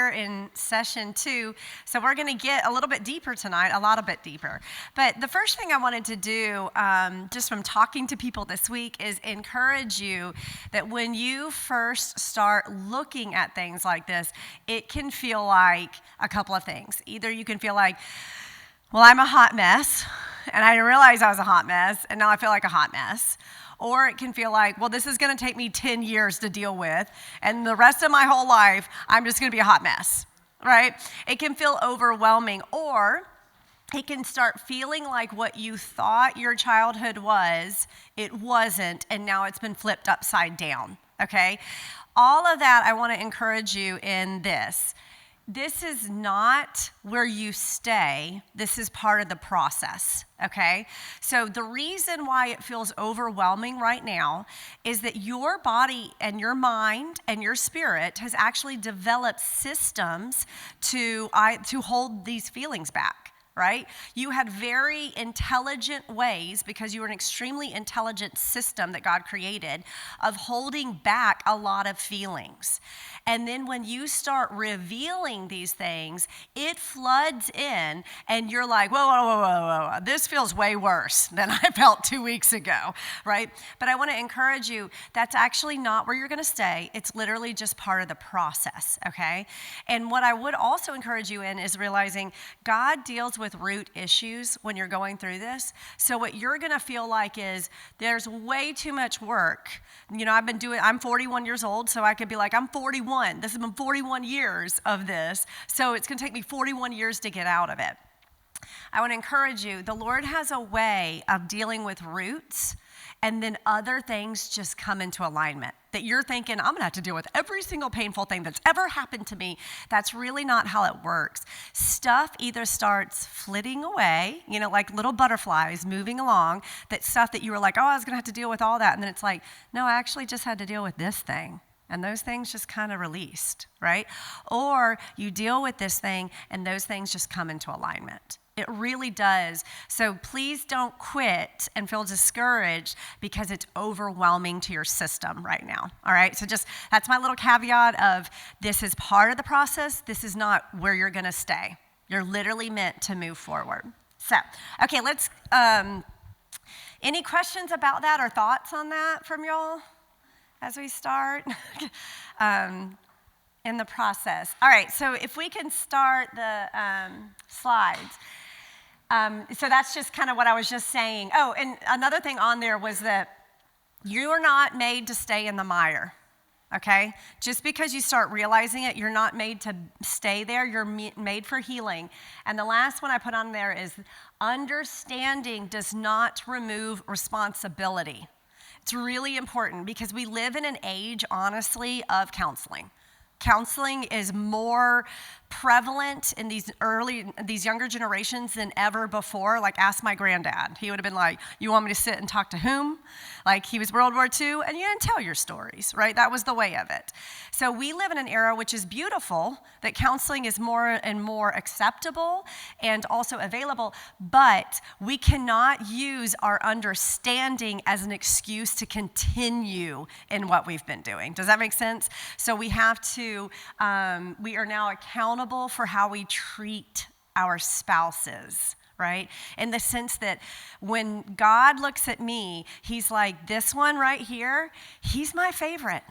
here in session 2. So we're going to get a little bit deeper tonight, a lot bit deeper. But the first thing I wanted to do, just from talking to people this week, is encourage you that when you first start looking at things like this, it can feel like a couple of things. Either you can feel like, well, I'm a hot mess, and I didn't realize I was a hot mess, and now I feel like a hot mess. Or it can feel like, well, this is going to take me 10 years to deal with, and the rest of my whole life, I'm just going to be a hot mess, right? It can feel overwhelming, or it can start feeling like what you thought your childhood was, it wasn't, and now it's been flipped upside down, okay? All of that, I want to encourage you in this. This is not where you stay. This is part of the process, okay? So the reason why it feels overwhelming right now is that your body and your mind and your spirit has actually developed systems to hold these feelings back. Right? You had very intelligent ways, because you were an extremely intelligent system that God created, of holding back a lot of feelings. And then when you start revealing these things, it floods in, and you're like, whoa, this feels way worse than I felt 2 weeks ago, right? But I want to encourage you, that's actually not where you're going to stay. It's literally just part of the process, okay? And what I would also encourage you in is realizing God deals with root issues when you're going through this. So what you're going to feel like is there's way too much work. You know, I'm 41 years old, so I could be like, I'm 41. This has been 41 years of this, so it's going to take me 41 years to get out of it. I want to encourage you, the Lord has a way of dealing with roots, and then other things just come into alignment. That you're thinking, I'm going to have to deal with every single painful thing that's ever happened to me. That's really not how it works. Stuff either starts flitting away, you know, like little butterflies moving along, that stuff that you were like, oh, I was going to have to deal with all that. And then it's like, no, I actually just had to deal with this thing. And those things just kind of released, right? Or you deal with this thing, and those things just come into alignment. It really does. So please don't quit and feel discouraged because it's overwhelming to your system right now, all right? So that's my little caveat of this is part of the process. This is not where you're going to stay. You're literally meant to move forward. So, okay, let's, any questions about that or thoughts on that from y'all as we start in the process? All right, so if we can start the slides. So that's just kind of what I was just saying. Oh, and another thing on there was that you are not made to stay in the mire, okay? Just because you start realizing it, you're not made to stay there. You're made for healing. And the last one I put on there is understanding does not remove responsibility. It's really important because we live in an age, honestly, of counseling. Counseling is more prevalent in these younger generations than ever before. Like, ask my granddad. He would have been like, you want me to sit and talk to whom? Like, he was World War II, and you didn't tell your stories, right? That was the way of it. So we live in an era which is beautiful, that counseling is more and more acceptable and also available, but we cannot use our understanding as an excuse to continue in what we've been doing. Does that make sense? So we have to, we are now accountable for how we treat our spouses, right? In the sense that when God looks at me, he's like, this one right here, he's my favorite,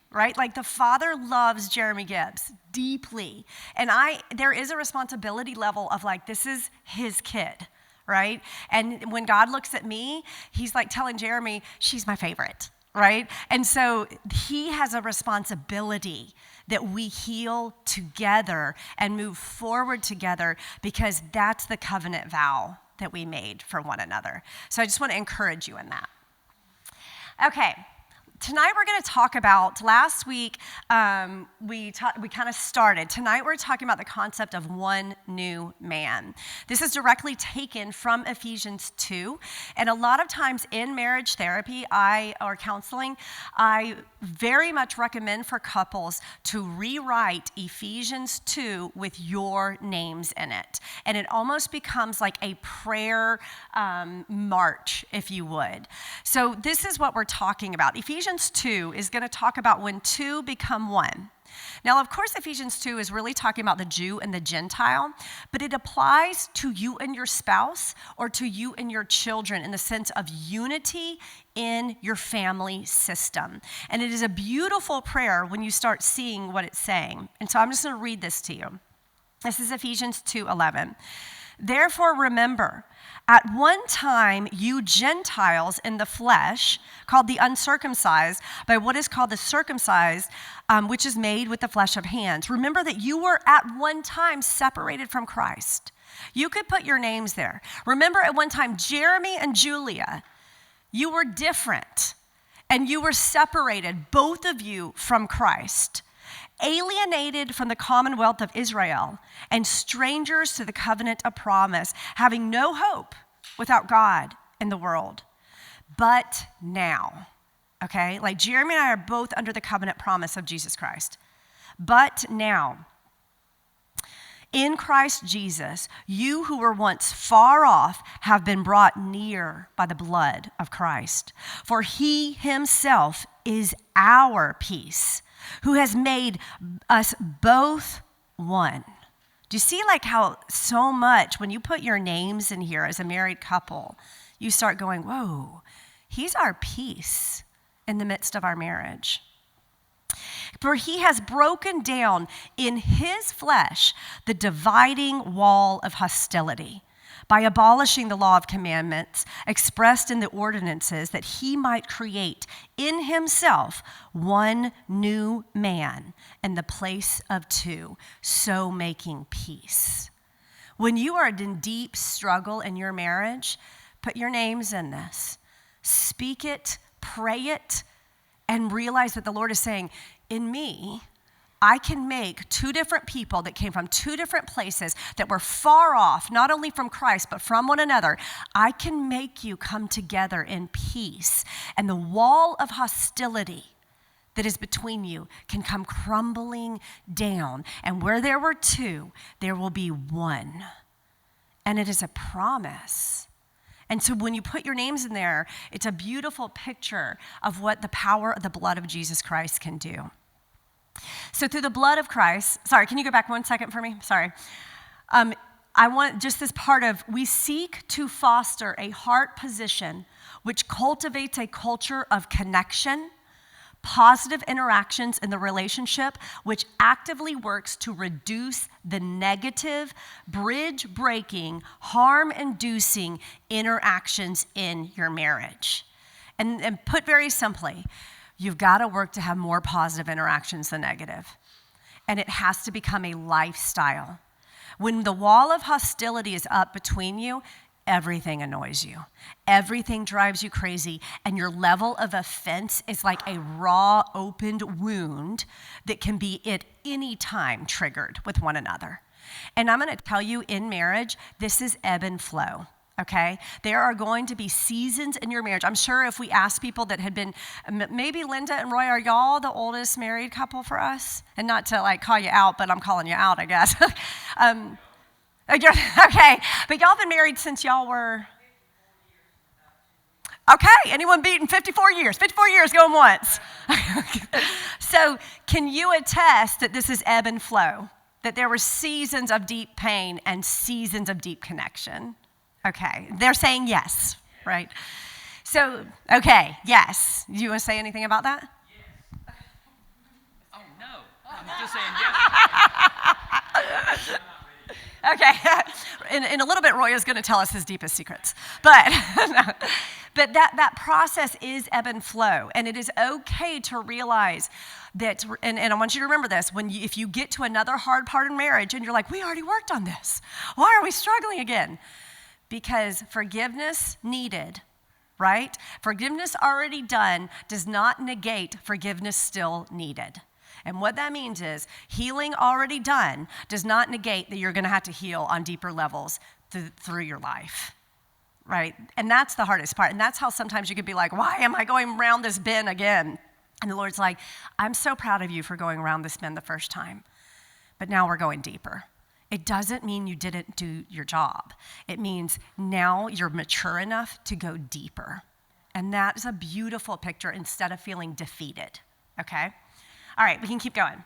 right? Like, the Father loves Jeremy Gibbs deeply. And there is a responsibility level of like, this is his kid, right? And when God looks at me, he's like telling Jeremy, she's my favorite, right? And so he has a responsibility that we heal together and move forward together, because that's the covenant vow that we made for one another. So I just want to encourage you in that. Okay. Tonight we're going to talk about, last week we kind of started. Tonight we're talking about the concept of one new man. This is directly taken from Ephesians 2. And a lot of times in marriage therapy or counseling, I very much recommend for couples to rewrite Ephesians 2 with your names in it. And it almost becomes like a prayer march, if you would. So this is what we're talking about. Ephesians 2 is going to talk about when two become one. Now, of course, Ephesians 2 is really talking about the Jew and the Gentile, but it applies to you and your spouse or to you and your children in the sense of unity in your family system. And it is a beautiful prayer when you start seeing what it's saying. And so I'm just going to read this to you. This is Ephesians 2:11. Therefore, remember, at one time you Gentiles in the flesh, called the uncircumcised, by what is called the circumcised, which is made with the flesh of hands. Remember that you were at one time separated from Christ. You could put your names there. Remember at one time, Jeremy and Julia, you were different, and you were separated, both of you, from Christ, alienated from the commonwealth of Israel, and strangers to the covenant of promise, having no hope without God in the world. But now, okay, like Jeremy and I are both under the covenant promise of Jesus Christ. But now, in Christ Jesus, you who were once far off have been brought near by the blood of Christ. For he himself is our peace, who has made us both one. Do you see like how so much when you put your names in here as a married couple, you start going, whoa, he's our peace in the midst of our marriage. For he has broken down in his flesh the dividing wall of hostility by abolishing the law of commandments expressed in the ordinances, that he might create in himself one new man in the place of two, so making peace. When you are in deep struggle in your marriage, put your names in this. Speak it, pray it, and realize that the Lord is saying, in me, I can make two different people that came from two different places that were far off, not only from Christ, but from one another. I can make you come together in peace. And the wall of hostility that is between you can come crumbling down. And where there were two, there will be one. And it is a promise. And so when you put your names in there, it's a beautiful picture of what the power of the blood of Jesus Christ can do. So through the blood of Christ, sorry, can you go back 1 second for me? Sorry. I want just this part of, we seek to foster a heart position which cultivates a culture of connection, positive interactions in the relationship, which actively works to reduce the negative, bridge-breaking, harm-inducing interactions in your marriage. And put very simply, you've got to work to have more positive interactions than negative. And it has to become a lifestyle. When the wall of hostility is up between you, everything annoys you. Everything drives you crazy. And your level of offense is like a raw, opened wound that can be at any time triggered with one another. And I'm going to tell you, in marriage, this is ebb and flow. Okay? There are going to be seasons in your marriage. I'm sure if we ask people that had been, maybe Linda and Roy, are y'all the oldest married couple for us? And not to like call you out, but I'm calling you out, I guess. Okay, but y'all been married since y'all were? Okay, anyone beating 54 years? 54 years going once. So can you attest that this is ebb and flow? That there were seasons of deep pain and seasons of deep connection? Okay, they're saying yes, right? So, okay, yes. Do you want to say anything about that? Yes. Oh, no. I'm just saying yes. Okay, in a little bit, Roy is going to tell us his deepest secrets. But, but that process is ebb and flow. And it is okay to realize that, and I want you to remember this, if you get to another hard part in marriage and you're like, we already worked on this. Why are we struggling again? Because forgiveness needed, right? Forgiveness already done does not negate forgiveness still needed. And what that means is healing already done does not negate that you're going to have to heal on deeper levels through your life, right? And that's the hardest part. And that's how sometimes you could be like, why am I going around this bend again? And the Lord's like, I'm so proud of you for going around this bend the first time, but now we're going deeper. It doesn't mean you didn't do your job. It means now you're mature enough to go deeper. And that is a beautiful picture instead of feeling defeated, okay? All right, we can keep going.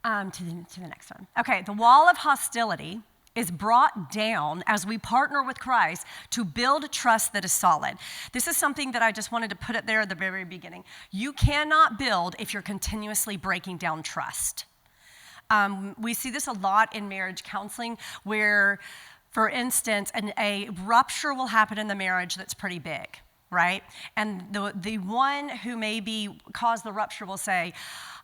To the next one. Okay, the wall of hostility is brought down as we partner with Christ to build trust that is solid. This is something that I just wanted to put it there at the very beginning. You cannot build if you're continuously breaking down trust. We see this a lot in marriage counseling where, for instance, a rupture will happen in the marriage that's pretty big, right? And the one who maybe caused the rupture will say,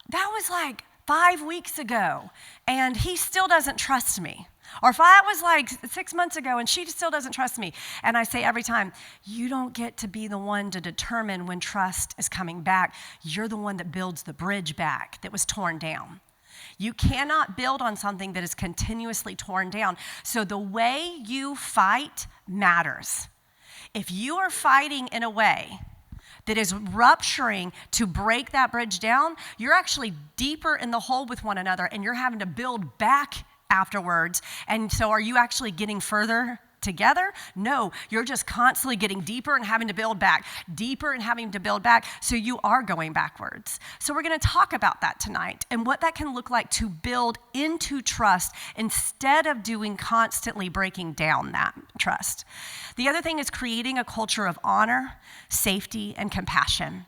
that was like 5 weeks ago, and he still doesn't trust me. Or if that was like 6 months ago, and she still doesn't trust me. And I say every time, you don't get to be the one to determine when trust is coming back. You're the one that builds the bridge back that was torn down. You cannot build on something that is continuously torn down. So the way you fight matters. If you are fighting in a way that is rupturing to break that bridge down, you're actually deeper in the hole with one another and you're having to build back afterwards. And so are you actually getting further together? No, you're just constantly getting deeper and having to build back, deeper and having to build back. So you are going backwards. So we're going to talk about that tonight and what that can look like to build into trust instead of doing constantly breaking down that trust. The other thing is creating a culture of honor, safety, and compassion.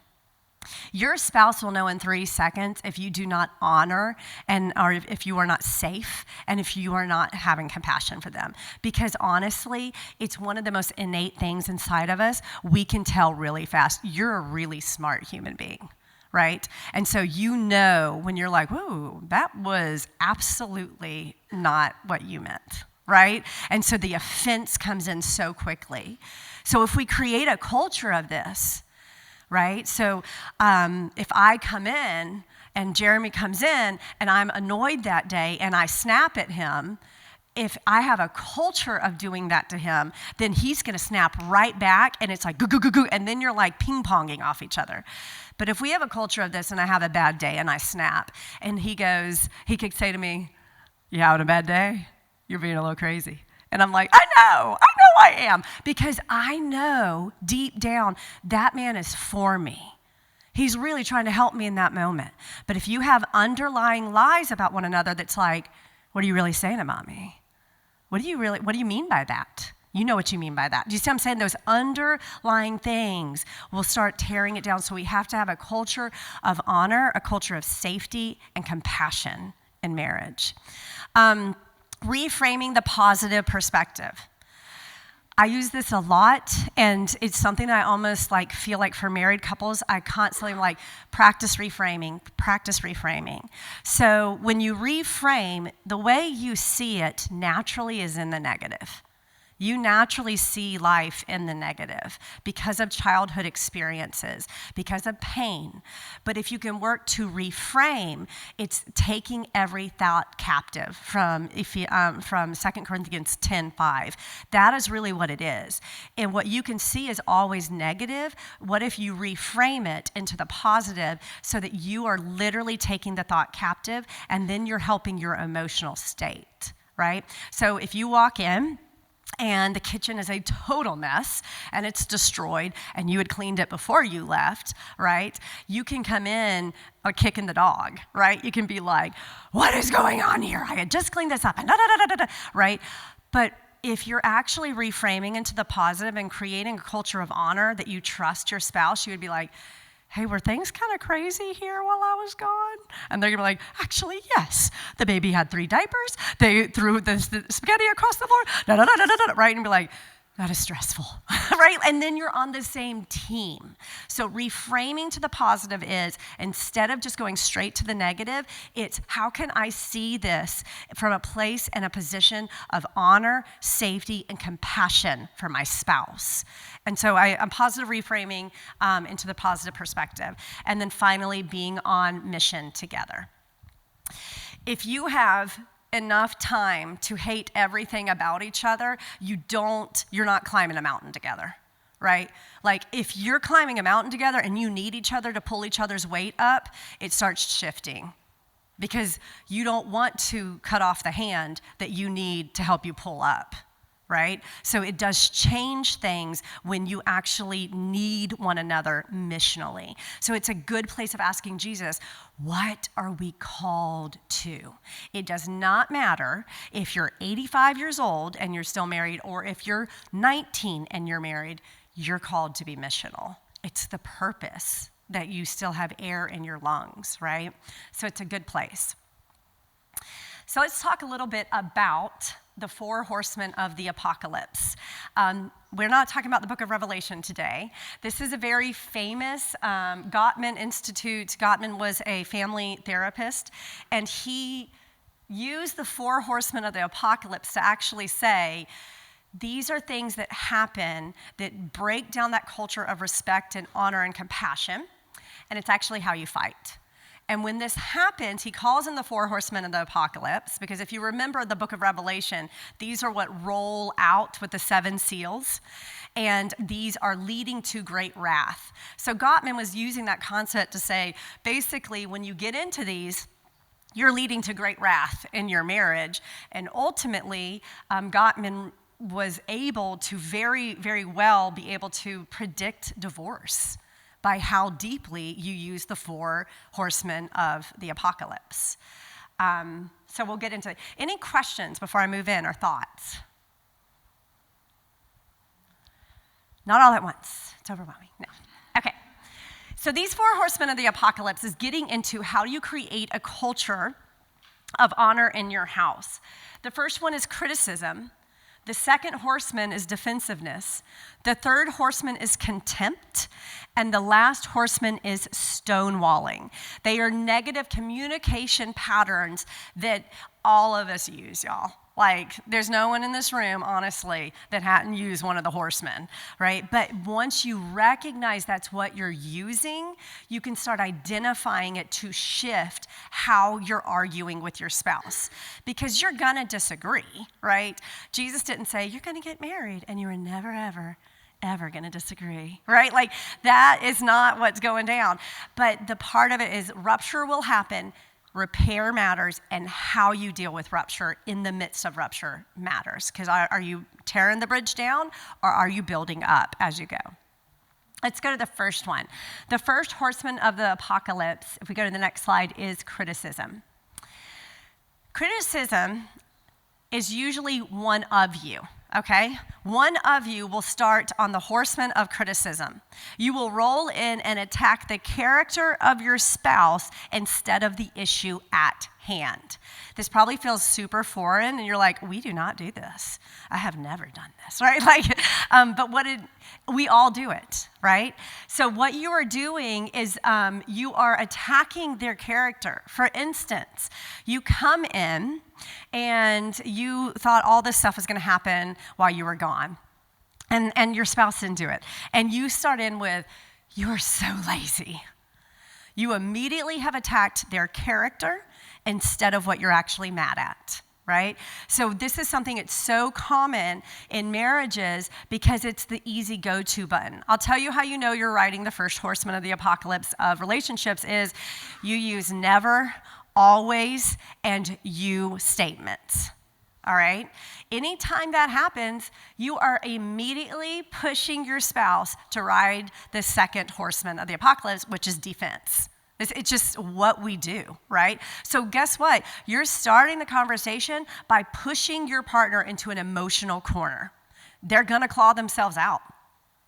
Your spouse will know in 3 seconds if you do not honor or if you are not safe and if you are not having compassion for them. Because honestly, it's one of the most innate things inside of us. We can tell really fast. You're a really smart human being, right? And so you know when you're like, whoa, that was absolutely not what you meant, right? And so the offense comes in so quickly. So if we create a culture of this, right? So if I come in and Jeremy comes in and I'm annoyed that day and I snap at him, if I have a culture of doing that to him, then he's going to snap right back and it's like, goo, goo, goo, goo, and then you're like ping-ponging off each other. But if we have a culture of this and I have a bad day and I snap and he could say to me, you having a bad day? You're being a little crazy. And I'm like, I know I am. Because I know deep down that man is for me. He's really trying to help me in that moment. But if you have underlying lies about one another that's like, what are you really saying about me? What do you mean by that? You know what you mean by that. Do you see what I'm saying? Those underlying things will start tearing it down. So we have to have a culture of honor, a culture of safety and compassion in marriage. Reframing the positive perspective. I use this a lot, and it's something that I almost feel like for married couples, I constantly practice reframing. So when you reframe, the way you see it naturally is in the negative. You naturally see life in the negative because of childhood experiences, because of pain. But if you can work to reframe, it's taking every thought captive from 2 Corinthians 10:5. That is really what it is. And what you can see is always negative. What if you reframe it into the positive so that you are literally taking the thought captive and then you're helping your emotional state, right? So if you walk in, and the kitchen is a total mess, and it's destroyed, and you had cleaned it before you left, right? You can come in kicking the dog, right? You can be like, what is going on here? I had just cleaned this up, and right? But if you're actually reframing into the positive and creating a culture of honor that you trust your spouse, you would be like, hey, were things kind of crazy here while I was gone? And they're going to be like, actually, yes. The baby had 3 diapers. They threw the spaghetti across the floor, right? And be like, that is stressful, right? And then you're on the same team. So reframing to the positive is, instead of just going straight to the negative, it's how can I see this from a place and a position of honor, safety, and compassion for my spouse. And so I'm positive reframing into the positive perspective. And then finally, being on mission together. If you have enough time to hate everything about each other, you're not climbing a mountain together, right? Like if you're climbing a mountain together and you need each other to pull each other's weight up, it starts shifting because you don't want to cut off the hand that you need to help you pull up, right? So it does change things when you actually need one another missionally. So it's a good place of asking Jesus, what are we called to? It does not matter if you're 85 years old and you're still married, or if you're 19 and you're married, you're called to be missional. It's the purpose that you still have air in your lungs, right? So it's a good place. So let's talk a little bit about the 4 horsemen of the apocalypse. We're not talking about the book of Revelation today. This is a very famous Gottman Institute. Gottman was a family therapist, and he used the 4 horsemen of the apocalypse to actually say, these are things that happen that break down that culture of respect and honor and compassion, and it's actually how you fight. And when this happens, he calls in the 4 horsemen of the apocalypse, because if you remember the book of Revelation, these are what roll out with the 7 seals, and these are leading to great wrath. So Gottman was using that concept to say, basically, when you get into these, you're leading to great wrath in your marriage. And ultimately, Gottman was able to very, very well be able to predict divorce by how deeply you use the 4 horsemen of the apocalypse. So we'll get into it. Any questions before I move in, or thoughts? Not all at once. It's overwhelming. No. Okay. So these 4 horsemen of the apocalypse is getting into how you create a culture of honor in your house. The first one is criticism. The second horseman is defensiveness. The third horseman is contempt. And the last horseman is stonewalling. They are negative communication patterns that all of us use, y'all. Like, there's no one in this room, honestly, that hadn't used one of the horsemen, right? But once you recognize that's what you're using, you can start identifying it to shift how you're arguing with your spouse. Because you're gonna disagree, right? Jesus didn't say, you're gonna get married and you were never, ever gonna disagree, right? Like, that is not what's going down. But the part of it is rupture will happen. Repair matters, and how you deal with rupture in the midst of rupture matters. Because are you tearing the bridge down, or are you building up as you go? Let's go to the first one. The first horseman of the apocalypse, if we go to the next slide, is criticism. Criticism is usually one of you. Okay? One of you will start on the horseman of criticism. You will roll in and attack the character of your spouse instead of the issue at hand. This probably feels super foreign, and you're like, we do not do this. I have never done this, right? But we all do it, right? So what you are doing is you are attacking their character. For instance, you come in and you thought all this stuff was going to happen while you were gone, and your spouse didn't do it. And you start in with, you are so lazy. You immediately have attacked their character instead of what you're actually mad at, right? So this is something that's so common in marriages because it's the easy go-to button. I'll tell you how you know you're riding the first horseman of the apocalypse of relationships is you use never, always, and you statements. All right? Anytime that happens, you are immediately pushing your spouse to ride the second horseman of the apocalypse, which is defense. It's just what we do, right? So guess what? You're starting the conversation by pushing your partner into an emotional corner. They're gonna claw themselves out,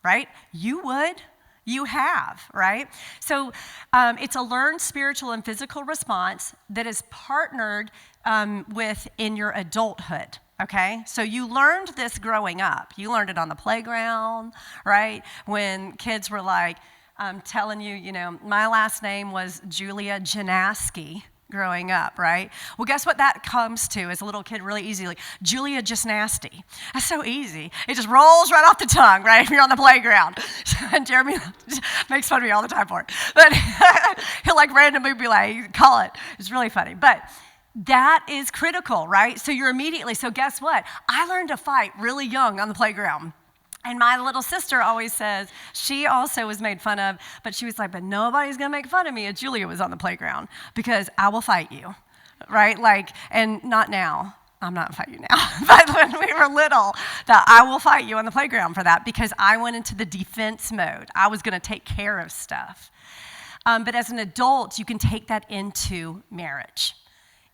right? You would. You have, right? So it's a learned spiritual and physical response that is partnered with in your adulthood, okay? So you learned this growing up. You learned it on the playground, right? When kids were like, telling you, my last name was Julia Janaski growing up, right? Well, guess what that comes to as a little kid really easily? Julia Just Nasty. That's so easy. It just rolls right off the tongue, right, if you're on the playground. And Jeremy makes fun of me all the time for it. But he'll randomly be like, call it. It's really funny. But that is critical, right? So so guess what? I learned to fight really young on the playground. And my little sister always says, she also was made fun of, but she was like, but nobody's going to make fun of me if Julia was on the playground because I will fight you, right? And not now. I'm not fighting you now, but when we were little, that I will fight you on the playground for that because I went into the defense mode. I was going to take care of stuff. But as an adult, you can take that into marriage.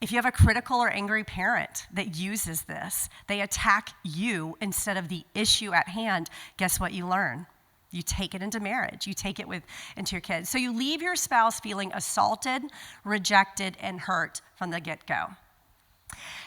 If you have a critical or angry parent that uses this, they attack you instead of the issue at hand, guess what you learn? You take it into marriage. You take it into your kids. So you leave your spouse feeling assaulted, rejected, and hurt from the get-go.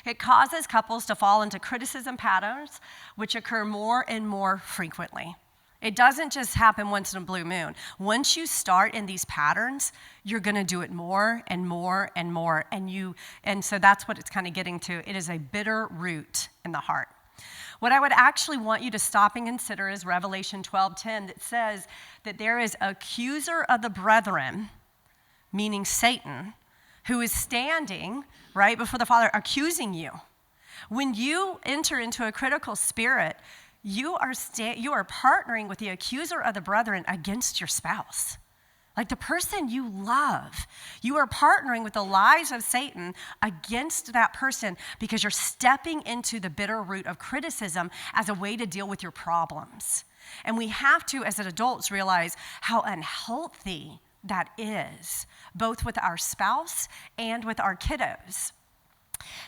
It causes couples to fall into criticism patterns, which occur more and more frequently. It doesn't just happen once in a blue moon. Once you start in these patterns, you're going to do it more and more and more. And so that's what it's kind of getting to. It is a bitter root in the heart. What I would actually want you to stop and consider is Revelation 12:10 that says that there is an accuser of the brethren, meaning Satan, who is standing right before the Father accusing you. When you enter into a critical spirit, you are partnering with the accuser of the brethren against your spouse. Like the person you love, you are partnering with the lies of Satan against that person because you're stepping into the bitter root of criticism as a way to deal with your problems. And we have to, as adults, realize how unhealthy that is, both with our spouse and with our kiddos.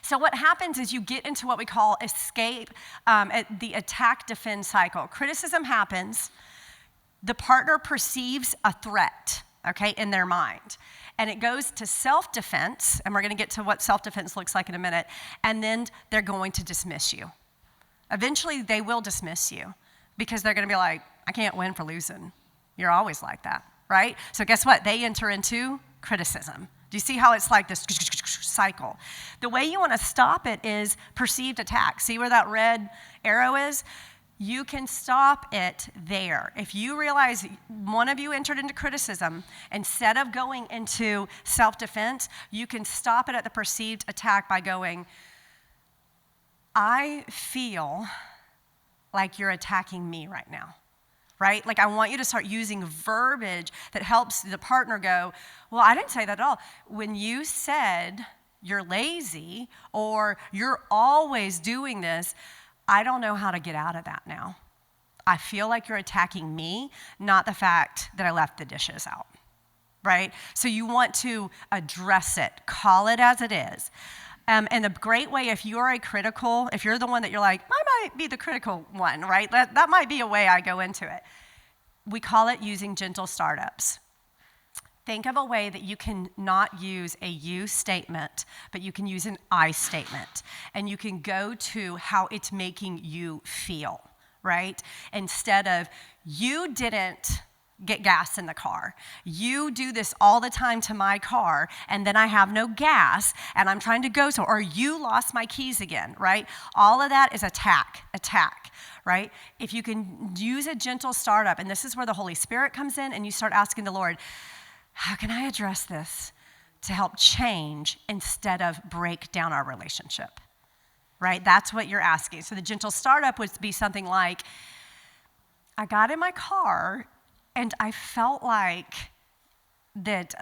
So what happens is you get into what we call the attack-defend cycle. Criticism happens. The partner perceives a threat, okay, in their mind. And it goes to self-defense, and we're going to get to what self-defense looks like in a minute, and then they're going to dismiss you. Eventually, they will dismiss you because they're going to be like, I can't win for losing. You're always like that, right? So guess what? They enter into criticism. Do you see how it's like this cycle? The way you want to stop it is perceived attack. See where that red arrow is? You can stop it there. If you realize one of you entered into criticism, instead of going into self-defense, you can stop it at the perceived attack by going, I feel like you're attacking me right now. Right? Like I want you to start using verbiage that helps the partner go, well, I didn't say that at all. When you said you're lazy or you're always doing this, I don't know how to get out of that now. I feel like you're attacking me, not the fact that I left the dishes out. Right? So you want to address it, call it as it is. And a great way, if you're the one that you're like, I might be the critical one, right? That might be a way I go into it. We call it using gentle startups. Think of a way that you can not use a you statement, but you can use an I statement. And you can go to how it's making you feel, right? Instead of, you didn't get gas in the car. You do this all the time to my car, and then I have no gas, and I'm trying to go somewhere, or you lost my keys again, right? All of that is attack, right? If you can use a gentle startup, and this is where the Holy Spirit comes in, and you start asking the Lord, how can I address this to help change instead of break down our relationship, right? That's what you're asking. So the gentle startup would be something like, I got in my car, and I felt like that,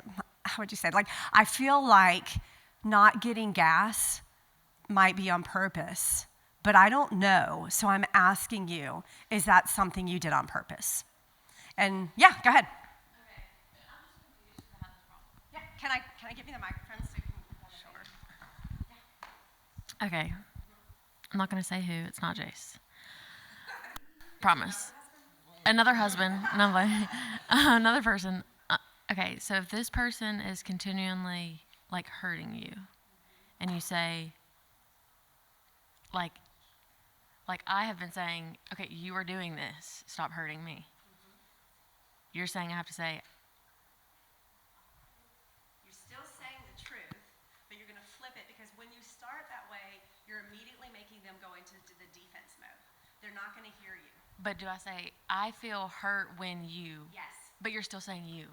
how would you say it? Like, I feel like not getting gas might be on purpose, but I don't know. So I'm asking you, is that something you did on purpose? And yeah, go ahead. Okay. I'm just confused about this problem. Yeah, can I give you the microphone so you can? Sure. Okay. I'm not going to say who. It's not Jace. Promise. Another husband, another person. Okay, so if this person is continually like hurting you, and you say, like I have been saying, okay, you are doing this. Stop hurting me. You're saying I have to say. You're still saying the truth, but you're going to flip it because when you start that way, you're immediately making them go into the defense mode. They're not going to hear you. But do I say, I feel hurt when you? Yes. But you're still saying you.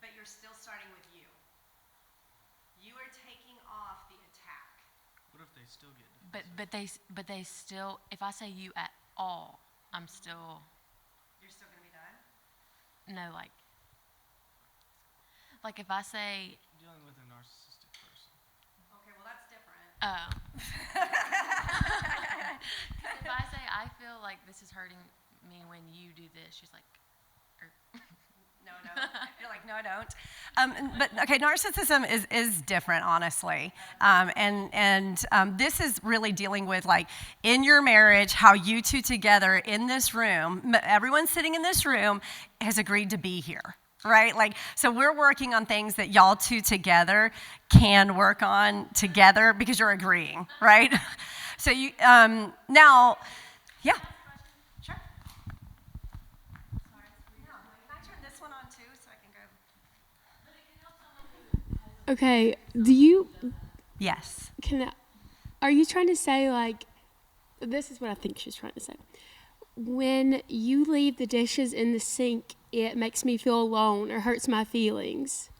But you're still starting with you. You are taking off the attack. What if they still get defensive? But they still, if I say you at all, I'm still. You're still going to be done? No, like if I say. Dealing with a narcissistic person. Okay, well, that's different. Oh. hurting me when you do this. She's like, No. You're like, no, I don't. But okay, narcissism is different, honestly. This is really dealing with, like, in your marriage, how you two together in this room, everyone sitting in this room has agreed to be here, right? Like, so we're working on things that y'all two together can work on together because you're agreeing, right? So you, now, yeah. Sure. Can I turn this one on too so I can go? Okay, do you Yes. are you trying to say, like, this is what I think she's trying to say. When you leave the dishes in the sink, it makes me feel alone or hurts my feelings.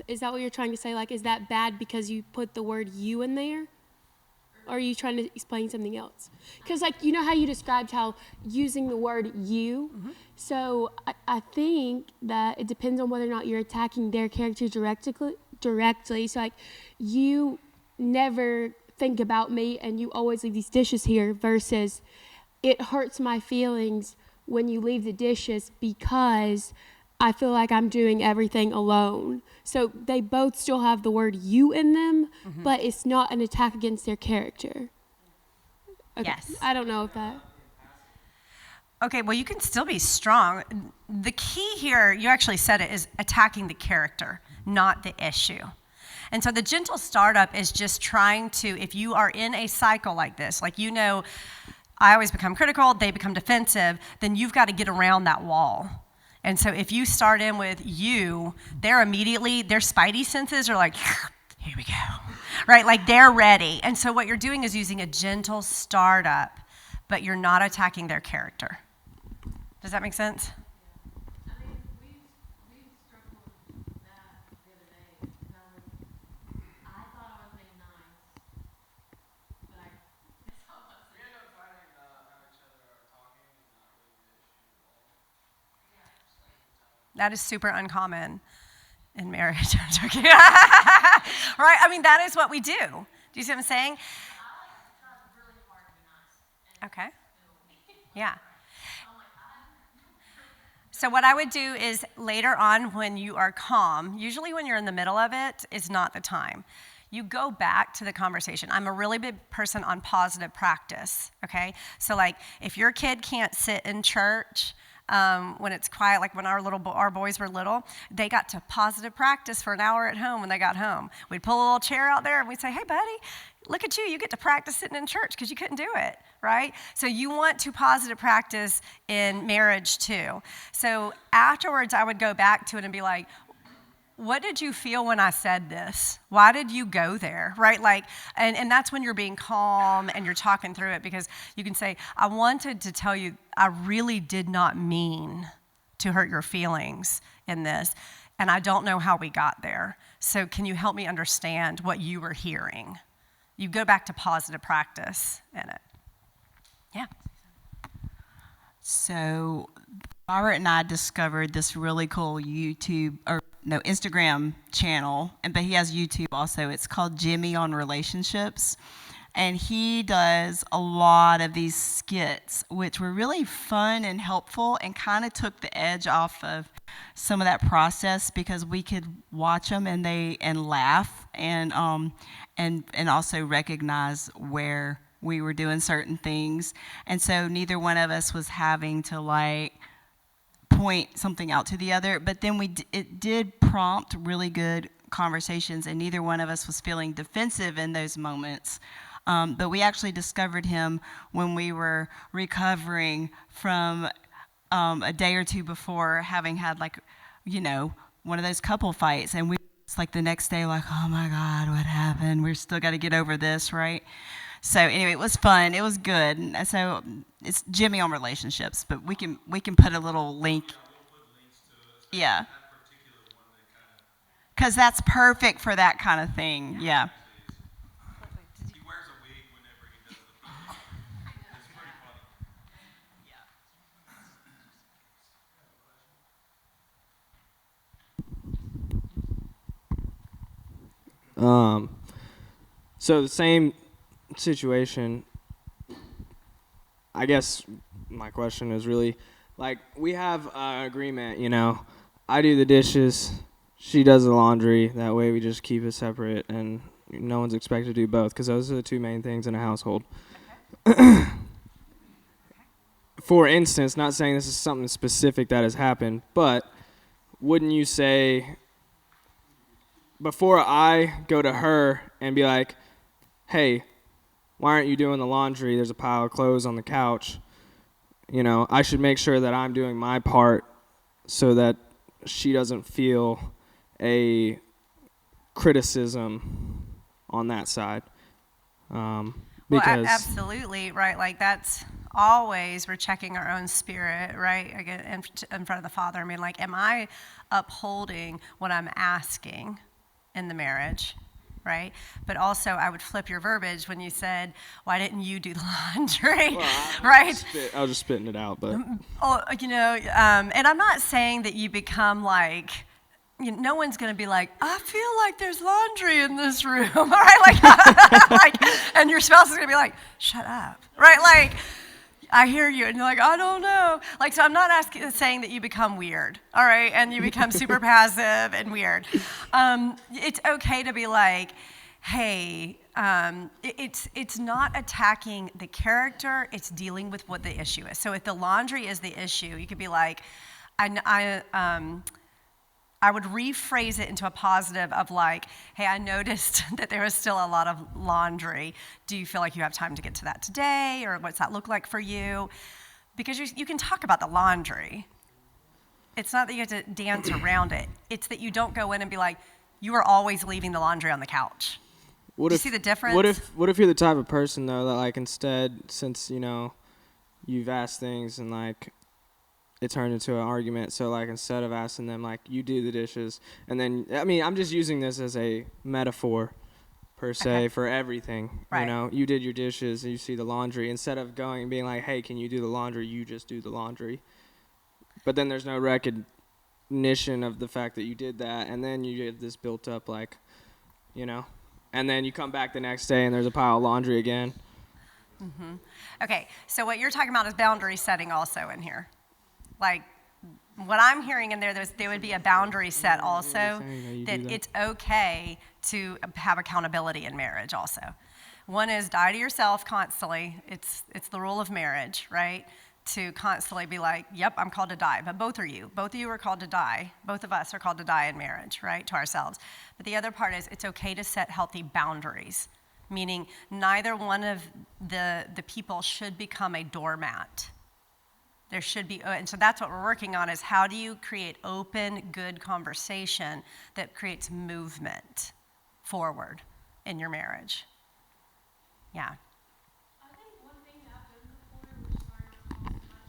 Is that what you're trying to say? Like, is that bad because you put the word you in there? Or are you trying to explain something else? Because, like, you know how you described how using the word you? Mm-hmm. So I think that it depends on whether or not you're attacking their character directly. So, like, you never think about me and you always leave these dishes here versus it hurts my feelings when you leave the dishes because I feel like I'm doing everything alone. So they both still have the word you in them, but it's not an attack against their character. Okay. Yes. I don't know if that... Okay, well, you can still be strong. The key here, you actually said it, is attacking the character, not the issue. And so the gentle startup is just trying to, if you are in a cycle like this, like, you know, I always become critical, they become defensive, then you've got to get around that wall. And so if you start in with you, their spidey senses are like, here we go, right? Like, they're ready. And so what you're doing is using a gentle startup, but you're not attacking their character. Does that make sense? I mean, we struggled with that the other day. I thought I was being nice, but I guess I wasn't. We end up finding how each other are talking and not really the issue at all. That is super uncommon in marriage. I'm joking. Right? I mean, that is what we do. Do you see what I'm saying? Okay. Yeah. So what I would do is later on when you are calm, usually when you're in the middle of it, is not the time. You go back to the conversation. I'm a really big person on positive practice, okay? So, like, if your kid can't sit in church when it's quiet, like when our boys were little, they got to positive practice for an hour at home when they got home. We'd pull a little chair out there and we'd say, hey, buddy, look at you. You get to practice sitting in church because you couldn't do it, right? So you want to positive practice in marriage too. So afterwards, I would go back to it and be like, what did you feel when I said this? Why did you go there, right? Like, and that's when you're being calm and you're talking through it, because you can say, I wanted to tell you, I really did not mean to hurt your feelings in this, and I don't know how we got there. So can you help me understand what you were hearing? You go back to positive practice in it. Yeah. So Robert and I discovered this really cool Instagram channel, but he has YouTube also. It's called Jimmy on Relationships. And he does a lot of these skits, which were really fun and helpful and kind of took the edge off of some of that process, because we could watch them and laugh and also recognize where we were doing certain things. And so neither one of us was having to, like, point something out to the other, but then it did prompt really good conversations, and neither one of us was feeling defensive in those moments. But we actually discovered him when we were recovering from a day or two before having had, like, one of those couple fights, and it's like the next day, like, oh my God, what happened? We're still got to get over this, right? So anyway, it was fun. It was good. And so it's Jimmy on Relationships, but we can put a little link. Yeah. Because that's perfect for that kind of thing. Yeah. He wears a wig whenever he does the thing. It's pretty funny. So the same situation, I guess my question is really, like, we have an agreement, you know. I do the dishes, she does the laundry. That way we just keep it separate, and no one's expected to do both, because those are the two main things in a household. For instance, not saying this is something specific that has happened, but wouldn't you say, before I go to her and be like, hey, why aren't you doing the laundry? There's a pile of clothes on the couch. You know, I should make sure that I'm doing my part so that she doesn't feel a criticism on that side. Because absolutely, right? Like that's always, we're checking our own spirit, right? Again, in front of the Father. I mean, like, am I upholding what I'm asking in the marriage, right? But also, I would flip your verbiage when you said, why didn't you do the laundry, right? I was just spitting it out, but. Oh, you know, and I'm not saying that you become like, you know, no one's going to be like, I feel like there's laundry in this room, all right? Like, and your spouse is going to be like, shut up, right? Like, I hear you, and you're like, I don't know. Like, so I'm not saying that you become weird, all right? And you become super passive and weird. It's okay to be like, hey, it's not attacking the character, it's dealing with what the issue is. So if the laundry is the issue, you could be like, I would rephrase it into a positive of like, hey, I noticed that there is still a lot of laundry. Do you feel like you have time to get to that today? Or what's that look like for you? Because you can talk about the laundry. It's not that you have to dance around it. It's that you don't go in and be like, you are always leaving the laundry on the couch. Do you see the difference? What if you're the type of person, though, that, like, instead, since, you know, you've asked things and, like, it turned into an argument. So, like, instead of asking them, like, you do the dishes, and then, I mean, I'm just using this as a metaphor, per se, for everything. Right. You know, you did your dishes, and you see the laundry. Instead of going and being like, hey, can you do the laundry, you just do the laundry. But then there's no recognition of the fact that you did that, and then you get this built up, like, you know, and then you come back the next day, and there's a pile of laundry again. Mm-hmm. Okay, so what you're talking about is boundary setting also in here. Like, what I'm hearing in there would be a boundary set also, that it's okay to have accountability in marriage also. One is die to yourself constantly. It's the rule of marriage, right? To constantly be like, yep, I'm called to die. But both of you are called to die. Both of us are called to die in marriage, right? To ourselves. But the other part is it's okay to set healthy boundaries, meaning neither one of the people should become a doormat. There should be, and so that's what we're working on, is how do you create open, good conversation that creates movement forward in your marriage? Yeah. I think one thing that I've done before, which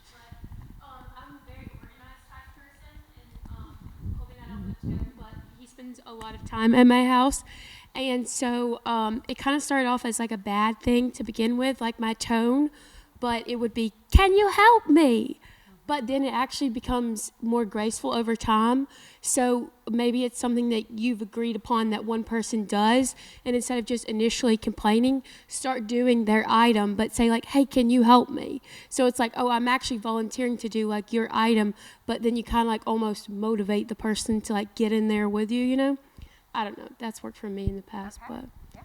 started off but I'm a very organized type person, and Colby and I don't live together, but he spends a lot of time at my house, and so it kind of started off as like a bad thing to begin with, like my tone. But it would be, can you help me? But then it actually becomes more graceful over time. So maybe it's something that you've agreed upon that one person does. And instead of just initially complaining, start doing their item, but say like, hey, can you help me? So it's like, oh, I'm actually volunteering to do like your item. But then you kind of like almost motivate the person to like get in there with you, you know? I don't know. That's worked for me in the past, Okay. but. Yeah.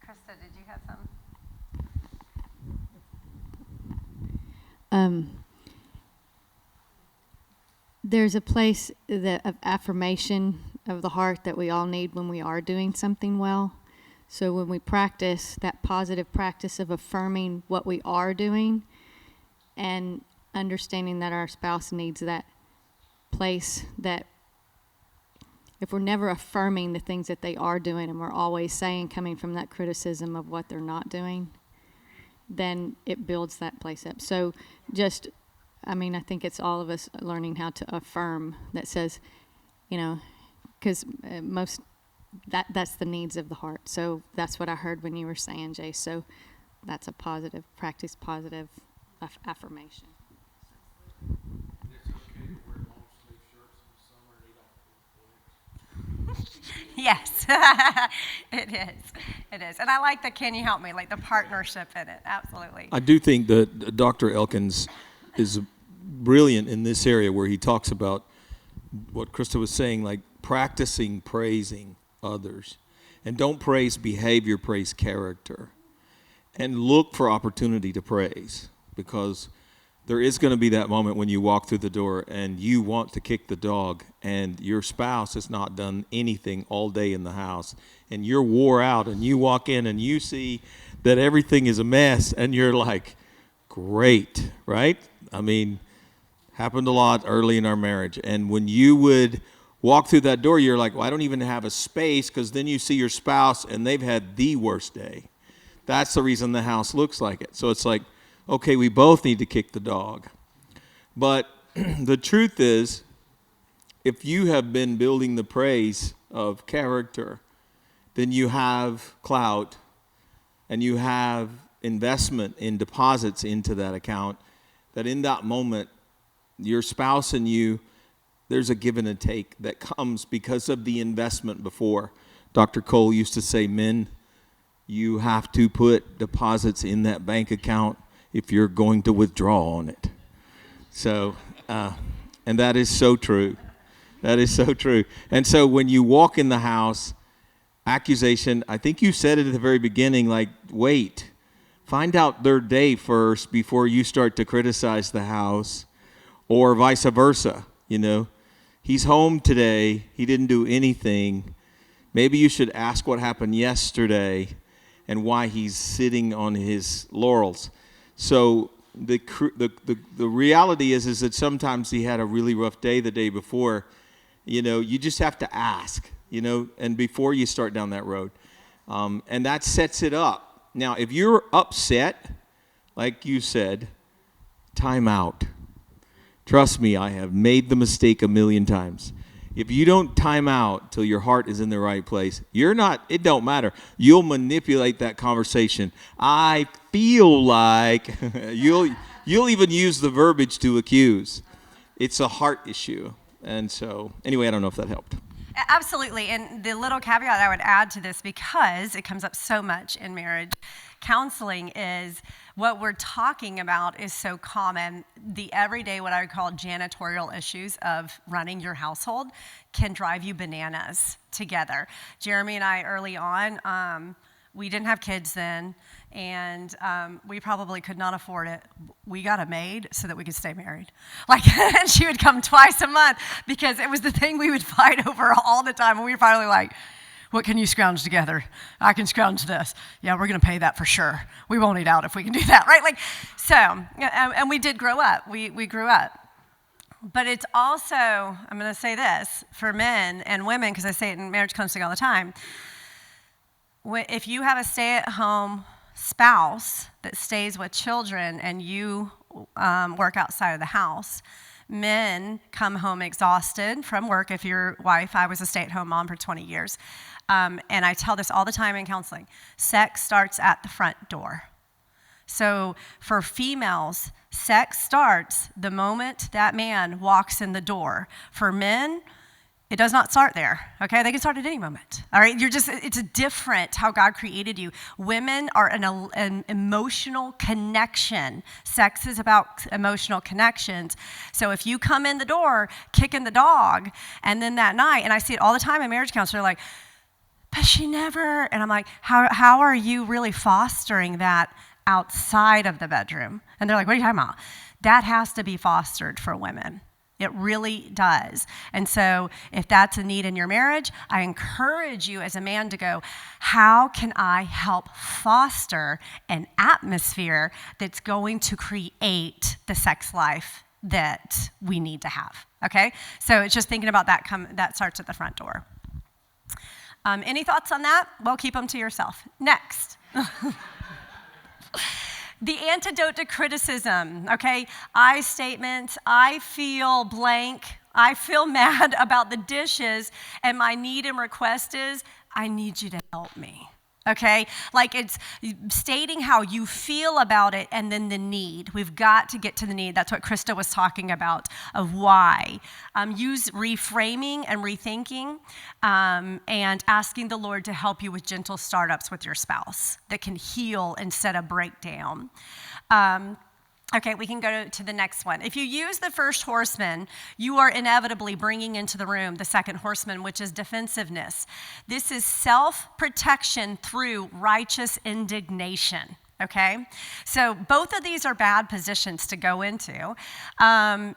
Krista, did you have some? There's a place of affirmation of the heart that we all need when we are doing something well. So when we practice that positive practice of affirming what we are doing and understanding that our spouse needs that place, that if we're never affirming the things that they are doing and we're always saying, coming from that criticism of what they're not doing, then it builds that place up. So just, I mean, I think it's all of us learning how to affirm that says, you know, because that's the needs of the heart. So that's what I heard when you were saying, Jay. So that's a positive practice, positive affirmation. It's okay to wear long sleeve shirts in the summer and eat off the Yes, it is. It is. And I like the can you help me, like the partnership in it. Absolutely. I do think that Dr. Elkins is brilliant in this area where he talks about what Krista was saying, like practicing praising others. And don't praise behavior, praise character. And look for opportunity to praise, because there is going to be that moment when you walk through the door and you want to kick the dog and your spouse has not done anything all day in the house and you're wore out and you walk in and you see that everything is a mess and you're like, great, right? I mean, happened a lot early in our marriage. And when you would walk through that door, you're like, well, I don't even have a space, because then you see your spouse and they've had the worst day. That's the reason the house looks like it. So it's like, okay, we both need to kick the dog. But the truth is, if you have been building the praise of character, then you have clout and you have investment in deposits into that account, that in that moment, your spouse and you, there's a give and a take that comes because of the investment before. Dr. Cole used to say, men, you have to put deposits in that bank account if you're going to withdraw on it. So, and that is so true. That is so true. And so when you walk in the house, accusation, I think you said it at the very beginning, like, wait, find out their day first before you start to criticize the house, or vice versa, you know. He's home today, he didn't do anything. Maybe you should ask what happened yesterday and why he's sitting on his laurels. So the reality is that sometimes he had a really rough day the day before. You know, you just have to ask, you know, and before you start down that road. And that sets it up. Now, if you're upset, like you said, time out. Trust me, I have made the mistake a million times. If you don't time out till your heart is in the right place, it don't matter. You'll manipulate that conversation. I feel like, you'll even use the verbiage to accuse. It's a heart issue. And so, anyway, I don't know if that helped. Absolutely. And the little caveat I would add to this, because it comes up so much in marriage counseling, is what we're talking about is so common. The everyday, what I would call janitorial issues of running your household can drive you bananas together. Jeremy and I, early on, we didn't have kids then, and we probably could not afford it. We got a maid so that we could stay married. Like, and she would come twice a month because it was the thing we would fight over all the time. And we were finally like, what can you scrounge together? I can scrounge this. Yeah, we're going to pay that for sure. We won't eat out if we can do that, right? Like, so, and we did grow up. We grew up. But it's also, I'm going to say this, for men and women, because I say it in marriage counseling all the time, if you have a stay-at-home spouse that stays with children and you work outside of the house, men come home exhausted from work. If your wife, I was a stay-at-home mom for 20 years, and I tell this all the time in counseling, sex starts at the front door. So for females, sex starts the moment that man walks in the door. For men, it does not start there, okay? They can start at any moment, all right? It's different how God created you. Women are an emotional connection. Sex is about emotional connections. So if you come in the door kicking the dog, and then that night, and I see it all the time in marriage counseling, they're like, but she never, and I'm like, how are you really fostering that outside of the bedroom? And they're like, what are you talking about? That has to be fostered for women. It really does. And so if that's a need in your marriage, I encourage you as a man to go, how can I help foster an atmosphere that's going to create the sex life that we need to have, okay? So it's just thinking about that, that starts at the front door. Any thoughts on that? Well, keep them to yourself. Next. The antidote to criticism, okay? I statements, I feel blank, I feel mad about the dishes, and my need and request is, I need you to help me, Okay? Like it's stating how you feel about it and then the need. We've got to get to the need. That's what Krista was talking about, of why. Use reframing and rethinking and asking the Lord to help you with gentle startups with your spouse that can heal instead of break down. Okay, we can go to the next one. If you use the first horseman, you are inevitably bringing into the room the second horseman, which is defensiveness. This is self-protection through righteous indignation. Okay, so both of these are bad positions to go into.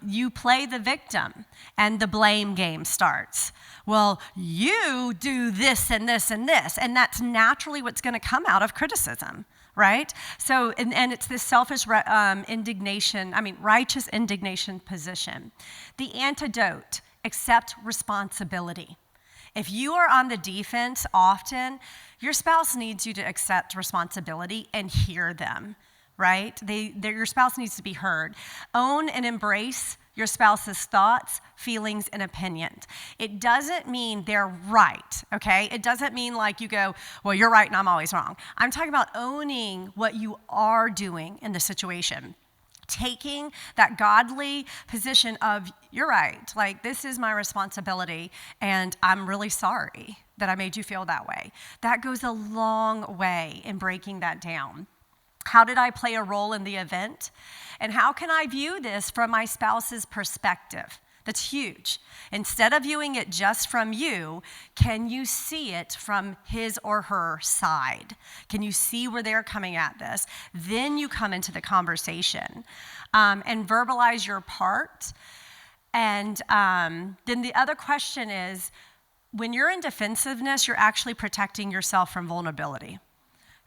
You play the victim, and the blame game starts. Well, you do this and this and this, and that's naturally what's going to come out of criticism. Right? So, and it's this selfish righteous indignation position. The antidote, accept responsibility. If you are on the defense often, your spouse needs you to accept responsibility and hear them, right? Your spouse needs to be heard. Own and embrace your spouse's thoughts, feelings, and opinions. It doesn't mean they're right, okay? It doesn't mean like you go, well, you're right and I'm always wrong. I'm talking about owning what you are doing in the situation. Taking that godly position of, you're right, like this is my responsibility and I'm really sorry that I made you feel that way. That goes a long way in breaking that down. How did I play a role in the event? And how can I view this from my spouse's perspective? That's huge. Instead of viewing it just from you, can you see it from his or her side? Can you see where they're coming at this? Then you come into the conversation and verbalize your part. And then the other question is, when you're in defensiveness, you're actually protecting yourself from vulnerability.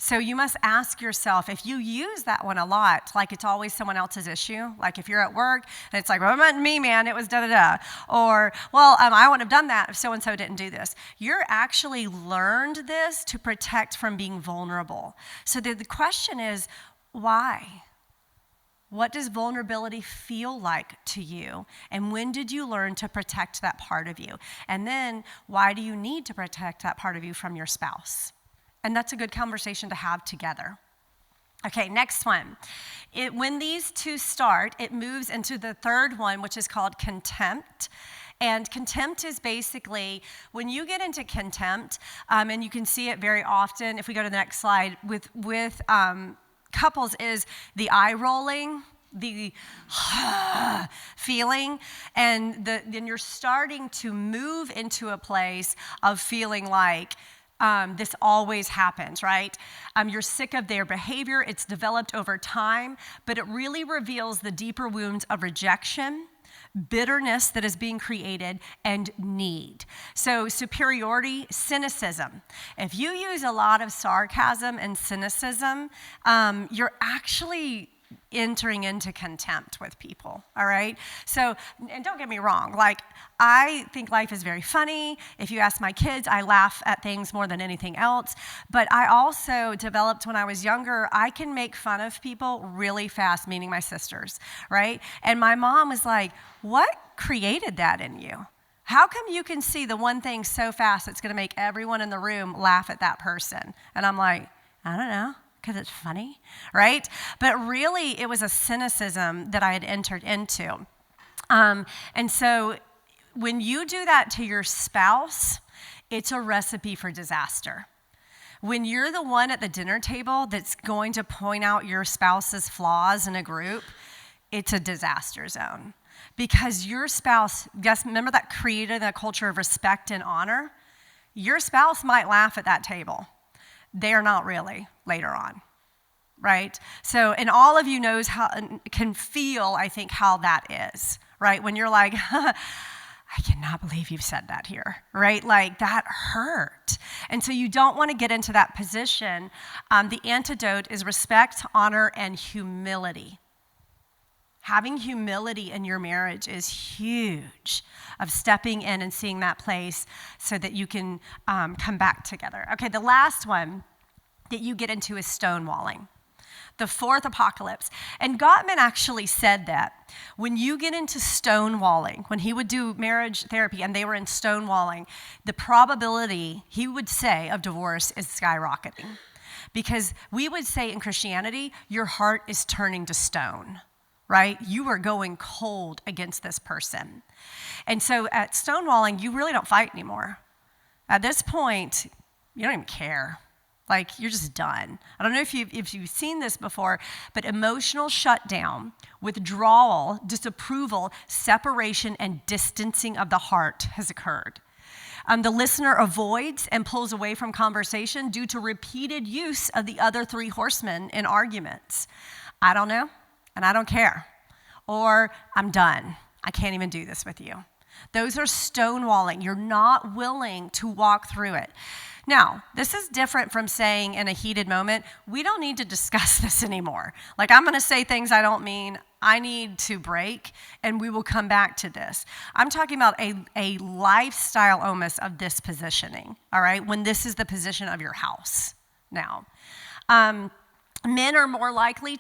So you must ask yourself, if you use that one a lot, like it's always someone else's issue, like if you're at work and it's like, well, it wasn't me, man, it was da-da-da. Or, well, I wouldn't have done that if so-and-so didn't do this. You're actually learned this to protect from being vulnerable. So the question is, why? What does vulnerability feel like to you? And when did you learn to protect that part of you? And then, why do you need to protect that part of you from your spouse? And that's a good conversation to have together. Okay, next one. When these two start, it moves into the third one, which is called contempt. And contempt is basically, when you get into contempt, and you can see it very often, if we go to the next slide, with couples, is the eye rolling, the feeling, and then you're starting to move into a place of feeling like, this always happens, right? You're sick of their behavior. It's developed over time, but it really reveals the deeper wounds of rejection, bitterness that is being created, and need. So superiority, cynicism. If you use a lot of sarcasm and cynicism, you're actually entering into contempt with people, all right? So, and don't get me wrong, like, I think life is very funny. If you ask my kids, I laugh at things more than anything else. But I also developed when I was younger, I can make fun of people really fast, meaning my sisters, right? And my mom was like, what created that in you? How come you can see the one thing so fast it's gonna make everyone in the room laugh at that person? And I'm like, I don't know. Because it's funny, right? But really, it was a cynicism that I had entered into. And so when you do that to your spouse, it's a recipe for disaster. When you're the one at the dinner table that's going to point out your spouse's flaws in a group, it's a disaster zone. Because your spouse, remember that created a culture of respect and honor? Your spouse might laugh at that table. They're not really later on, right? So, and all of you knows can feel, I think, how that is, right? When you're like, I cannot believe you've said that here, right? Like, that hurt. And so you don't want to get into that position. The antidote is respect, honor, and humility. Having humility in your marriage is huge, of stepping in and seeing that place so that you can come back together. Okay, the last one that you get into is stonewalling. the fourth apocalypse. And Gottman actually said that when you get into stonewalling, when he would do marriage therapy and they were in stonewalling, the probability, he would say, of divorce is skyrocketing. Because we would say in Christianity, your heart is turning to stone, right? You are going cold against this person. And so at stonewalling, you really don't fight anymore. At this point, you don't even care. Like, you're just done. I don't know if you've seen this before, but emotional shutdown, withdrawal, disapproval, separation, and distancing of the heart has occurred. The listener avoids and pulls away from conversation due to repeated use of the other three horsemen in arguments. I don't know, and I don't care. Or, I'm done. I can't even do this with you. Those are stonewalling. You're not willing to walk through it. Now, this is different from saying in a heated moment, we don't need to discuss this anymore. Like, I'm going to say things I don't mean. I need to break, and we will come back to this. I'm talking about a lifestyle almost of this positioning, all right, when this is the position of your house now. Men are more likely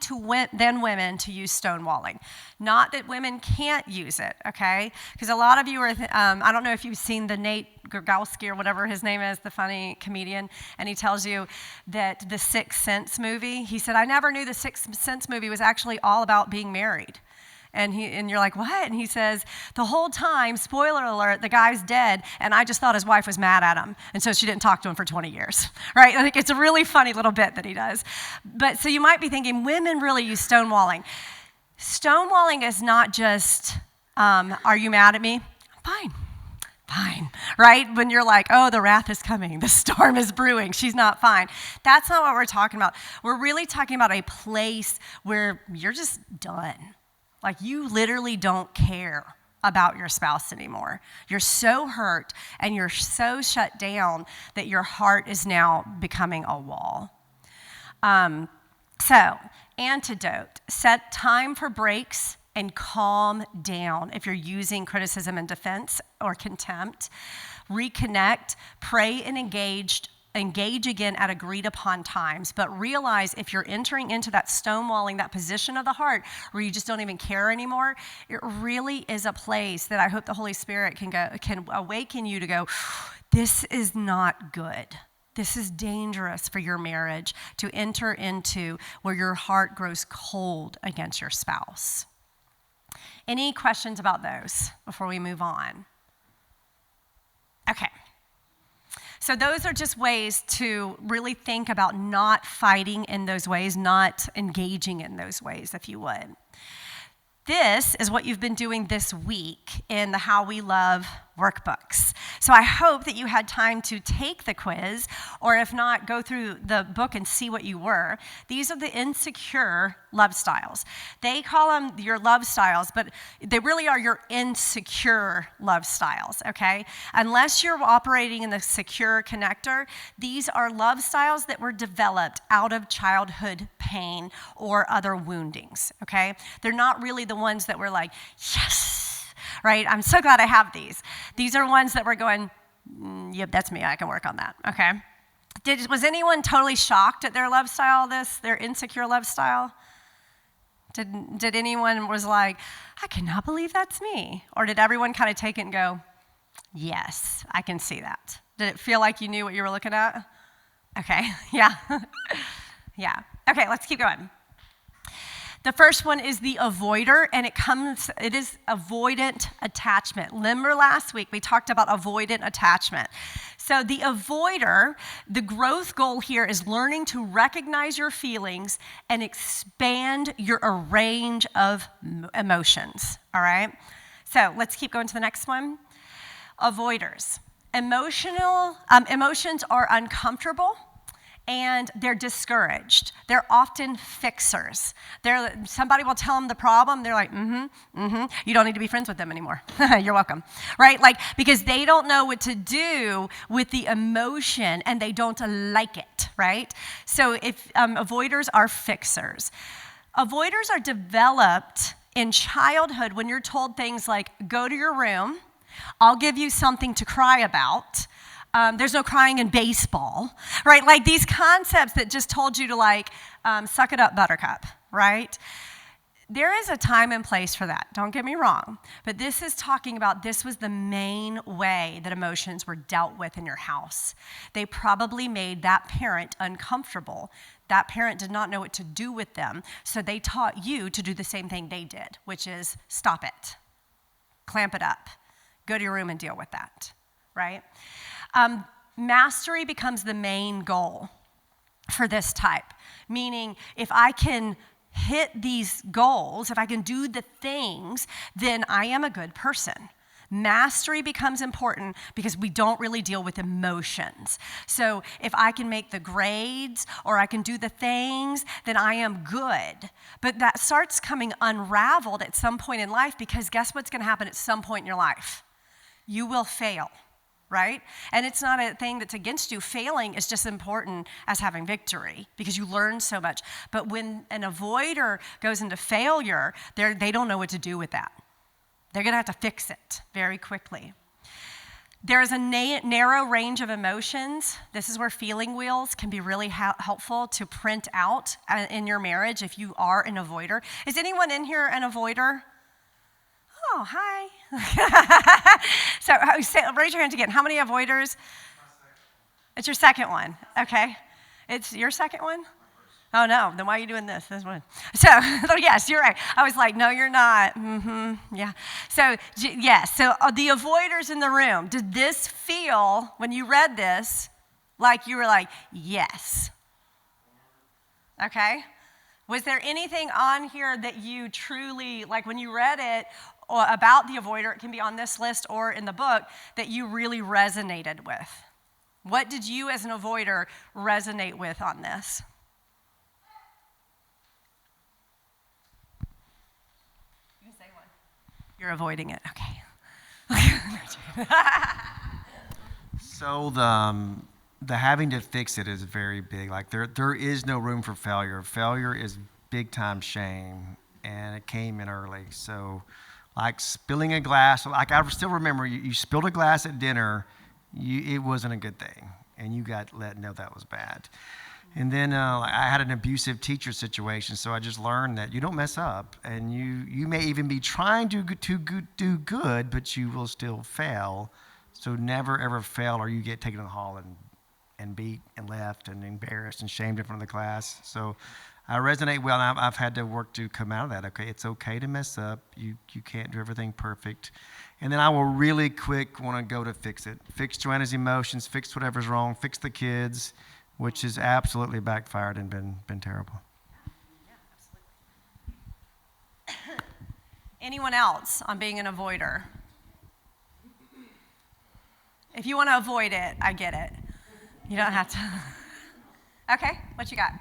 than women to use stonewalling. Not that women can't use it, okay? Because a lot of you are, I don't know if you've seen the Nate Gorgalski or whatever his name is, the funny comedian, and he tells you that the Sixth Sense movie, he said, I never knew the Sixth Sense movie was actually all about being married. And you're like, what? And he says, the whole time, spoiler alert, the guy's dead, and I just thought his wife was mad at him, and so she didn't talk to him for 20 years, right? I think it's a really funny little bit that he does. But so you might be thinking, women really use stonewalling. Stonewalling is not just, are you mad at me? Fine, right? When you're like, oh, the wrath is coming, the storm is brewing, she's not fine. That's not what we're talking about. We're really talking about a place where you're just done. Like, you literally don't care about your spouse anymore. You're so hurt and you're so shut down that your heart is now becoming a wall. So, antidote, set time for breaks and calm down if you're using criticism and defense or contempt. Reconnect, pray and engage again at agreed upon times, but realize if you're entering into that stonewalling, that position of the heart where you just don't even care anymore, it really is a place that I hope the Holy Spirit can awaken you to go, this is not good. This is dangerous for your marriage to enter into where your heart grows cold against your spouse. Any questions about those before we move on? Okay. So those are just ways to really think about not fighting in those ways, not engaging in those ways, if you would. This is what you've been doing this week in the How We Love workbooks. So I hope that you had time to take the quiz, or if not, go through the book and see what you were. These are the insecure love styles. They call them your love styles, but they really are your insecure love styles, okay? Unless you're operating in the secure connector, these are love styles that were developed out of childhood pain or other woundings, okay? They're not really the ones that were like, yes, right? I'm so glad I have these. These are ones that we're going, yep, that's me. I can work on that, okay? Was anyone totally shocked at their love style, their insecure love style? Did anyone was like, I cannot believe that's me? Or did everyone kind of take it and go, yes, I can see that? Did it feel like you knew what you were looking at? Okay, yeah. Yeah. Okay, let's keep going. The first one is the avoider, and it is avoidant attachment. Remember last week we talked about avoidant attachment. So the avoider, the growth goal here is learning to recognize your feelings and expand your range of emotions, all right? So let's keep going to the next one. Avoiders. Emotions are uncomfortable, and they're discouraged. They're often fixers. Somebody will tell them the problem. They're like, You don't need to be friends with them anymore. You're welcome, right? Like, because they don't know what to do with the emotion and they don't like it, right? So if avoiders are fixers. Avoiders are developed in childhood when you're told things like, go to your room, I'll give you something to cry about, There's no crying in baseball, right? Like these concepts that just told you to like, suck it up, buttercup, right? There is a time and place for that, don't get me wrong. But this is talking about this was the main way that emotions were dealt with in your house. They probably made that parent uncomfortable. That parent did not know what to do with them, so they taught you to do the same thing they did, which is stop it, clamp it up, go to your room and deal with that, right? Mastery becomes the main goal for this type, meaning if I can hit these goals, if I can do the things, then I am a good person. Mastery becomes important because we don't really deal with emotions. So if I can make the grades or I can do the things, then I am good. But that starts coming unraveled at some point in life because guess what's going to happen at some point in your life? You will fail. Right? And it's not a thing that's against you. Failing is just important as having victory because you learn so much. But when an avoider goes into failure, they don't know what to do with that. They're going to have to fix it very quickly. There is a narrow range of emotions. This is where feeling wheels can be really helpful to print out in your marriage if you are an avoider. Is anyone in here an avoider? Oh, hi. So raise your hands again. How many avoiders? It's your second one. Okay. It's your second one? Oh, no. Then why are you doing this? This one. So, yes, you're right. I was like, no, you're not. Yeah. So, yes. So the avoiders in the room, did this feel, when you read this, like you were like, yes? Okay. Was there anything on here that you truly, like when you read it, or about the avoider, it can be on this list or in the book, that you really resonated with? What did you as an avoider resonate with on this? You can say one. You're avoiding it, okay. So the having to fix it is very big. Like there is no room for failure. Failure is big time shame, and it came in early. So like spilling a glass, like I still remember you spilled a glass at dinner, it wasn't a good thing, and you got let know that was bad. And then I had an abusive teacher situation, so I just learned that you don't mess up, and you may even be trying to do good, but you will still fail. So never ever fail, or you get taken to the hall and beat and left and embarrassed and shamed in front of the class. So I resonate well, and I've had to work to come out of that. Okay, it's okay to mess up. You can't do everything perfect. And then I will really quick want to go to fix it. Fix Joanna's emotions, fix whatever's wrong, fix the kids, which has absolutely backfired and been terrible. Yeah, absolutely. Anyone else on being an avoider? If you want to avoid it, I get it. You don't have to. Okay, what you got?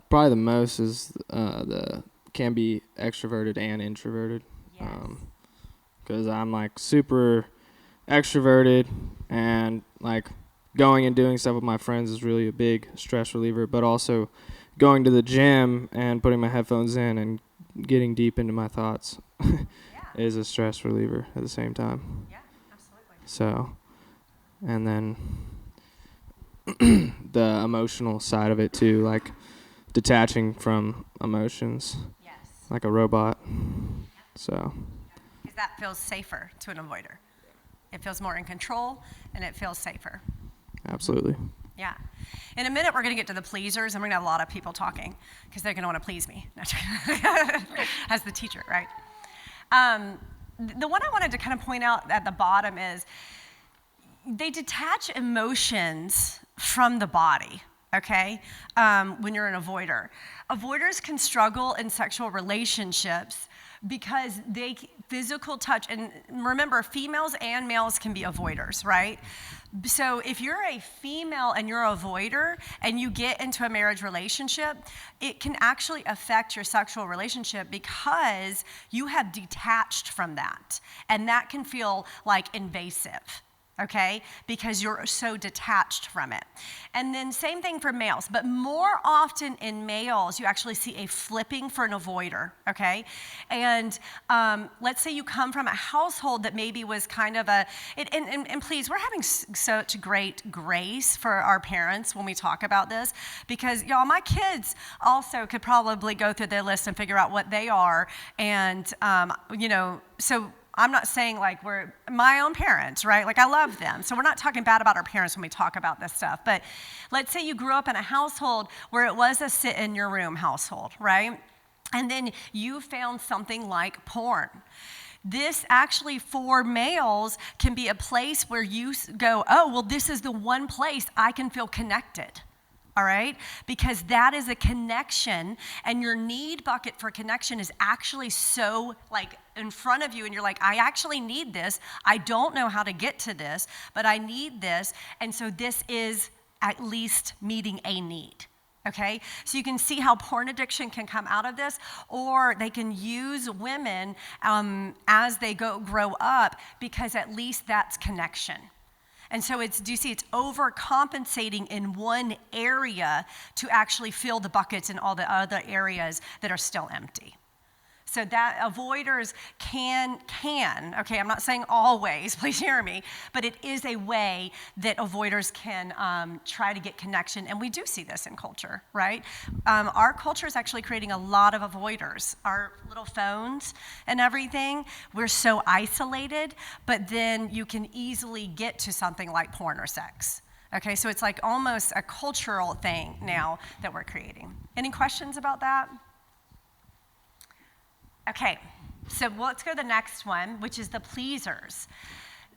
Probably the most is can be extroverted and introverted. Because I'm like super extroverted, and like going and doing stuff with my friends is really a big stress reliever, but also going to the gym and putting my headphones in and getting deep into my thoughts is a stress reliever at the same time. Yeah, absolutely. So, and then the emotional side of it too, like detaching from emotions, yes, like a robot. So, because that feels safer to an avoider. It feels more in control, and it feels safer. absolutely. Yeah. In a minute, we're going to get to the pleasers, and we're going to have a lot of people talking because they're going to want to please me as the teacher, right? The one I wanted to kind of point out at the bottom is they detach emotions from the body, okay, when you're an avoider. Avoiders can struggle in sexual relationships because physical touch, and remember, females and males can be avoiders, right? So if you're a female and you're a avoider and you get into a marriage relationship, it can actually affect your sexual relationship because you have detached from that. And that can feel like invasive. okay? Because you're so detached from it. And then same thing for males, but more often in males, you actually see a flipping for an avoider, okay? And let's say you come from a household that maybe was kind of and please, we're having such great grace for our parents when we talk about this, because y'all, my kids also could probably go through their list and figure out what they are, and so I'm not saying like we're my own parents, right? Like I love them. So we're not talking bad about our parents when we talk about this stuff. But let's say you grew up in a household where it was a sit in your room household, right? And then you found something like porn. This actually for males can be a place where you go, oh, well, this is the one place I can feel connected. All right? Because that is a connection, and your need bucket for connection is actually so like in front of you, and you're like, I actually need this. I don't know how to get to this, but I need this. And so this is at least meeting a need. Okay? So you can see how porn addiction can come out of this, or they can use women as they grow up, because at least that's connection. And so do you see, it's overcompensating in one area to actually fill the buckets in all the other areas that are still empty. So that avoiders can, okay, I'm not saying always, please hear me, but it is a way that avoiders can try to get connection. And we do see this in culture, right? Our culture is actually creating a lot of avoiders. Our little phones and everything, we're so isolated, but then you can easily get to something like porn or sex. Okay, so it's like almost a cultural thing now that we're creating. Any questions about that? Okay, so let's go to the next one, which is the pleasers.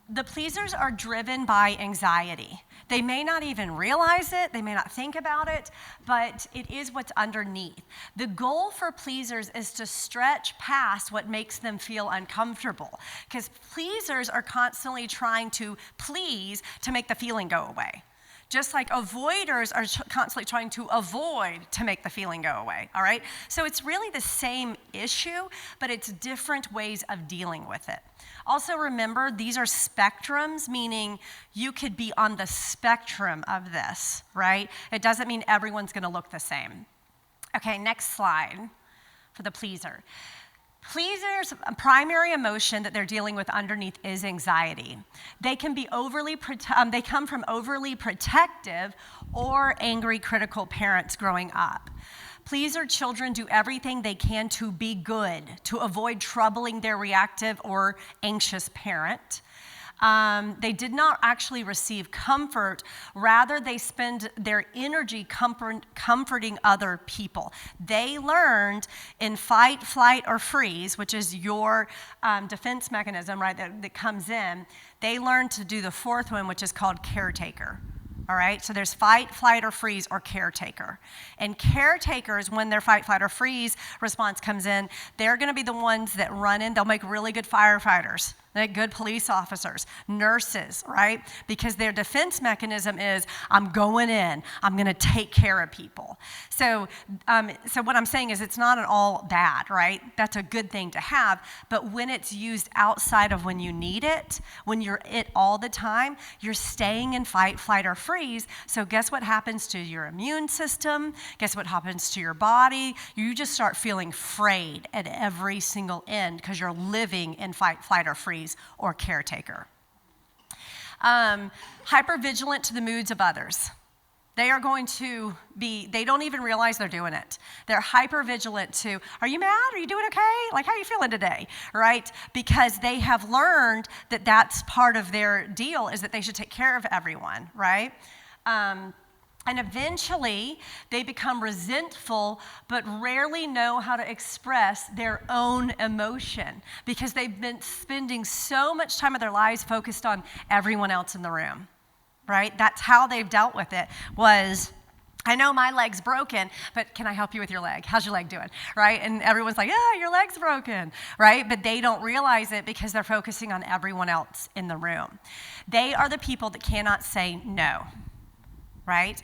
The pleasers are driven by anxiety. They may not even realize it, they may not think about it, but it is what's underneath. The goal for pleasers is to stretch past what makes them feel uncomfortable, because pleasers are constantly trying to please to make the feeling go away. Just like avoiders are constantly trying to avoid to make the feeling go away, all right? So it's really the same issue, but it's different ways of dealing with it. Also remember, these are spectrums, meaning you could be on the spectrum of this, right? It doesn't mean everyone's gonna look the same. Okay, next slide for the pleaser. Pleasers' primary emotion that they're dealing with underneath is anxiety. They can be they come from overly protective or angry, critical parents growing up. Pleaser children do everything they can to be good, to avoid troubling their reactive or anxious parent. They did not actually receive comfort. Rather, they spend their energy comforting other people. They learned in fight, flight, or freeze, which is your defense mechanism, right, that comes in. They learned to do the fourth one, which is called caretaker. All right, so there's fight, flight, or freeze, or caretaker. And caretakers, when their fight, flight, or freeze response comes in, they're gonna be the ones that run in. They'll make really good firefighters. They're good police officers, nurses, right? Because their defense mechanism is, I'm going in, I'm gonna take care of people. So what I'm saying is it's not at all bad, right? That's a good thing to have, but when it's used outside of when you need it, when you're it all the time, you're staying in fight, flight, or freeze. So guess what happens to your immune system? Guess what happens to your body? You just start feeling frayed at every single end because you're living in fight, flight, or freeze or caretaker. Hypervigilant to the moods of others. They are going to be, they don't even realize they're doing it. They're hypervigilant to, are you mad? Are you doing okay? Like, how are you feeling today? Right? Because they have learned that that's part of their deal, is that they should take care of everyone, right? And eventually, they become resentful, but rarely know how to express their own emotion because they've been spending so much time of their lives focused on everyone else in the room, right? That's how they've dealt with it was, I know my leg's broken, but can I help you with your leg? How's your leg doing, right? And everyone's like, yeah, your leg's broken, right? But they don't realize it because they're focusing on everyone else in the room. They are the people that cannot say no. Right?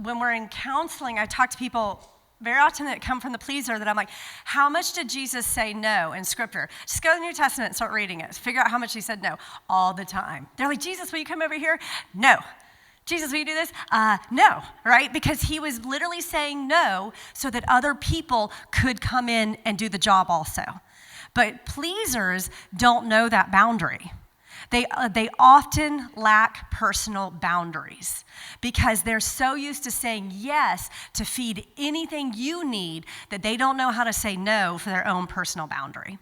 When we're in counseling, I talk to people very often that come from the pleaser that I'm like, how much did Jesus say no in Scripture? Just go to the New Testament and start reading it. Figure out how much he said no all the time. They're like, Jesus, will you come over here? No. Jesus, will you do this? No, right? Because he was literally saying no so that other people could come in and do the job also. But pleasers don't know that boundary. They often lack personal boundaries because they're so used to saying yes to feed anything you need that they don't know how to say no for their own personal boundary.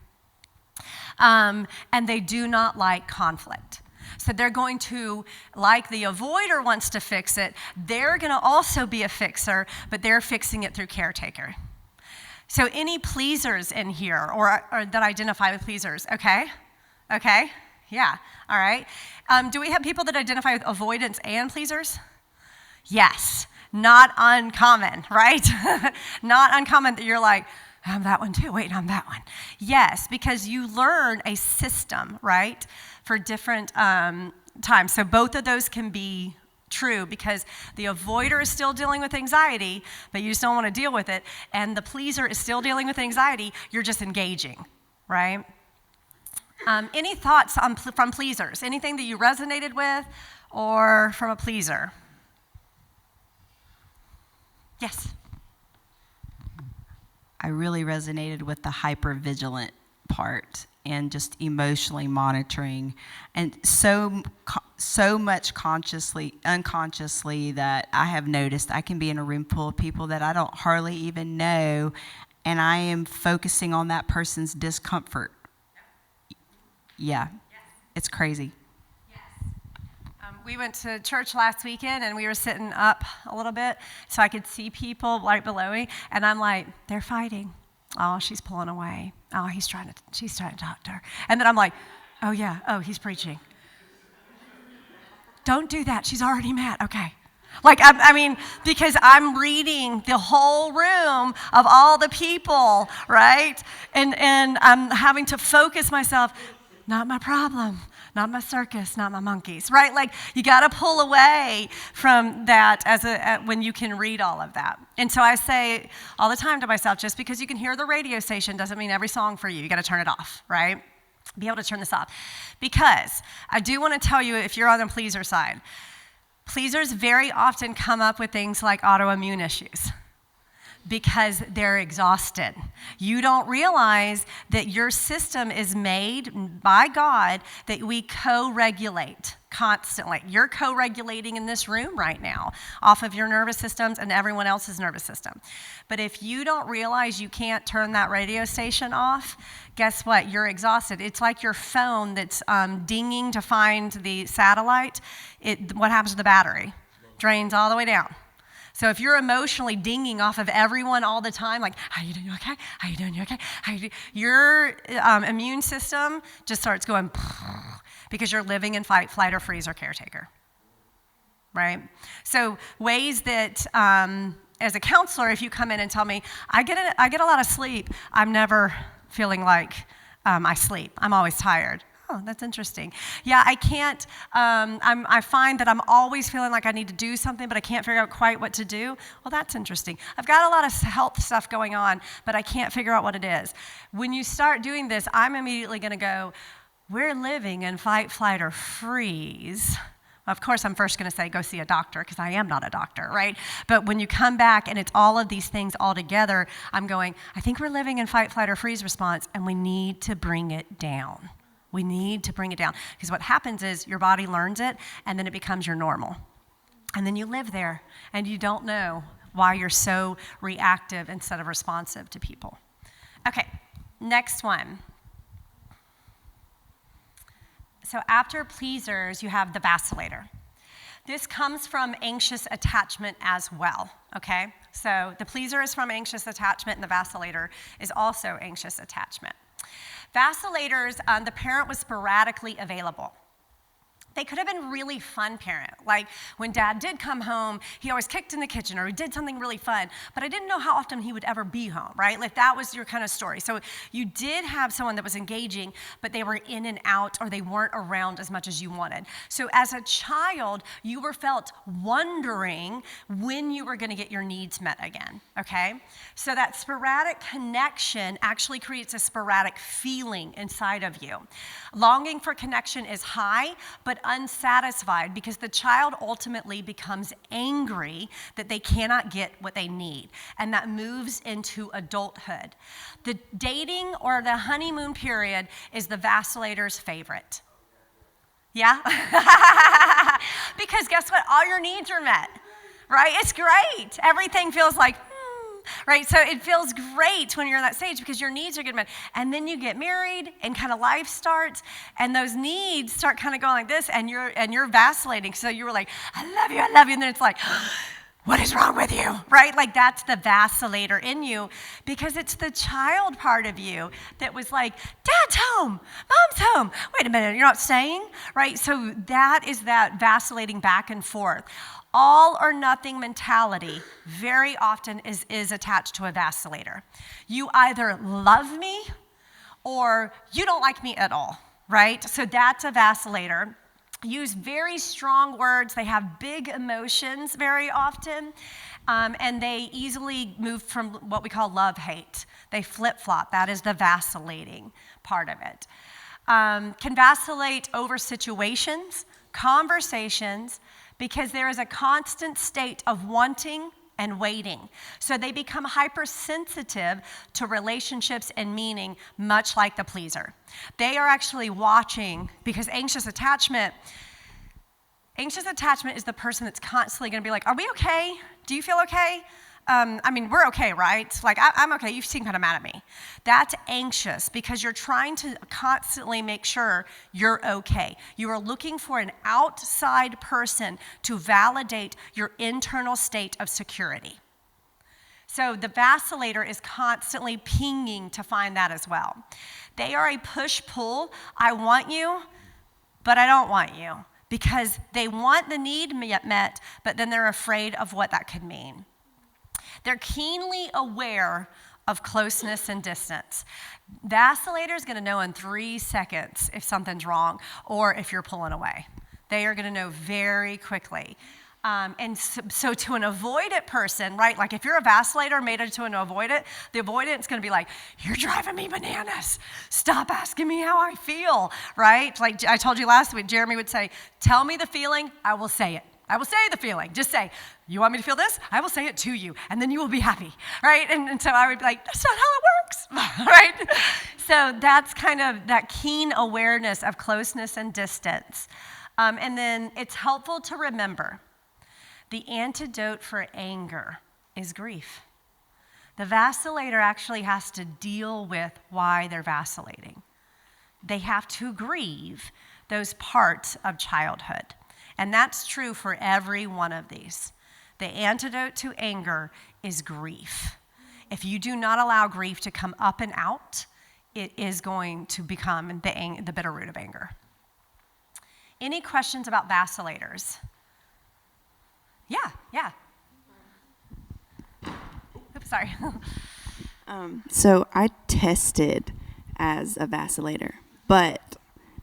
And they do not like conflict. So they're going to, like the avoider wants to fix it, they're going to also be a fixer, but they're fixing it through caretaker. So any pleasers in here or that identify with pleasers, okay? Okay? Yeah, all right. Do we have people that identify with avoidance and pleasers? Yes, not uncommon, right? Not uncommon that you're like, I'm that one too, wait, I'm that one. Yes, because you learn a system, right, for different times. So both of those can be true because the avoider is still dealing with anxiety, but you just don't want to deal with it. And the pleaser is still dealing with anxiety, you're just engaging, right? Any thoughts from pleasers? Anything that you resonated with or from a pleaser? Yes. I really resonated with the hypervigilant part and just emotionally monitoring, and so much unconsciously that I have noticed I can be in a room full of people that I don't hardly even know, and I am focusing on that person's discomfort. Yeah, it's crazy. We went to church last weekend and we were sitting up a little bit so I could see people right below me, and I'm like, they're fighting. Oh, she's pulling away. Oh, she's trying to talk to her. And then I'm like, oh yeah, oh, he's preaching. Don't do that. She's already mad. Okay. Like, I mean, because I'm reading the whole room of all the people, right? And I'm having to focus myself. Not my problem, not my circus, not my monkeys, right? Like, you got to pull away from that when you can read all of that. And so I say all the time to myself, just because you can hear the radio station doesn't mean every song for you. You got to turn it off, right? Be able to turn this off. Because I do want to tell you, if you're on the pleaser side, pleasers very often come up with things like autoimmune issues because they're exhausted. You don't realize that your system is made by God that we co-regulate constantly. You're co-regulating in this room right now off of your nervous systems and everyone else's nervous system. But if you don't realize you can't turn that radio station off, guess what? You're exhausted. It's like your phone that's dinging to find the satellite. What happens to the battery? Drains all the way down. So if you're emotionally dinging off of everyone all the time, like, how you doing, you okay? How you doing, you okay? Your immune system just starts going because you're living in fight, flight, or freeze, or caretaker, right? So ways that, as a counselor, if you come in and tell me, I get a lot of sleep, I'm never feeling like I sleep. I'm always tired. Oh, that's interesting. Yeah, I can't, I find that I'm always feeling like I need to do something, but I can't figure out quite what to do. Well, that's interesting. I've got a lot of health stuff going on, but I can't figure out what it is. When you start doing this, I'm immediately going to go, we're living in fight, flight, or freeze. Of course, I'm first going to say, go see a doctor, because I am not a doctor, right? But when you come back and it's all of these things all together, I'm going, I think we're living in fight, flight, or freeze response, and we need to bring it down. We need to bring it down, because what happens is your body learns it, and then it becomes your normal. And then you live there, and you don't know why you're so reactive instead of responsive to people. Okay, next one. So after pleasers, you have the vacillator. This comes from anxious attachment as well, okay? So the pleaser is from anxious attachment, and the vacillator is also anxious attachment. Vacillators, the parent was sporadically available. They could have been really fun parent. Like when dad did come home, he always kicked in the kitchen or he did something really fun, but I didn't know how often he would ever be home, right? Like that was your kind of story. So you did have someone that was engaging, but they were in and out or they weren't around as much as you wanted. So as a child, you were felt wondering when you were going to get your needs met again, okay? So that sporadic connection actually creates a sporadic feeling inside of you. Longing for connection is high, but unsatisfied because the child ultimately becomes angry that they cannot get what they need, and that moves into adulthood. The dating or the honeymoon period is the vacillator's favorite. Yeah? Because guess what? All your needs are met, right? It's great. Everything feels like, right? So it feels great when you're in that stage because your needs are getting met. And then you get married and kind of life starts and those needs start kind of going like this and you're vacillating. So you were like, I love you. And then it's like, what is wrong with you, right? Like that's the vacillator in you because it's the child part of you that was like, Dad's home, Mom's home. Wait a minute, you're not staying, right? So that is that vacillating back and forth. All or nothing mentality very often is attached to a vacillator. You either love me or you don't like me at all, right? So that's a vacillator. Use very strong words. They have big emotions very often, and they easily move from what we call love-hate. They flip-flop. That is the vacillating part of it. Can vacillate over situations, conversations, because there is a constant state of wanting and waiting. So they become hypersensitive to relationships and meaning, much like the pleaser. They are actually watching, because anxious attachment is the person that's constantly going to be like, are we okay? Do you feel okay? We're okay, right? Like, I'm okay. You seem kind of mad at me. That's anxious because you're trying to constantly make sure you're okay. You are looking for an outside person to validate your internal state of security. So the vacillator is constantly pinging to find that as well. They are a push-pull. I want you, but I don't want you because they want the need met, but then they're afraid of what that could mean. They're keenly aware of closeness and distance. Vacillator is going to know in 3 seconds if something's wrong or if you're pulling away. They are going to know very quickly. So to an avoidant person, right, like if you're a vacillator made it to an avoidant, the avoidant's going to be like, you're driving me bananas. Stop asking me how I feel, right? Like I told you last week, Jeremy would say, tell me the feeling, I will say it. I will say the feeling. Just say, you want me to feel this? I will say it to you, and then you will be happy, right? And so I would be like, that's not how it works, right? So that's kind of that keen awareness of closeness and distance. And then it's helpful to remember the antidote for anger is grief. The vacillator actually has to deal with why they're vacillating. They have to grieve those parts of childhood. And that's true for every one of these. The antidote to anger is grief. If you do not allow grief to come up and out, it is going to become the bitter root of anger. Any questions about vacillators? Yeah. Oops, sorry. So I tested as a vacillator, but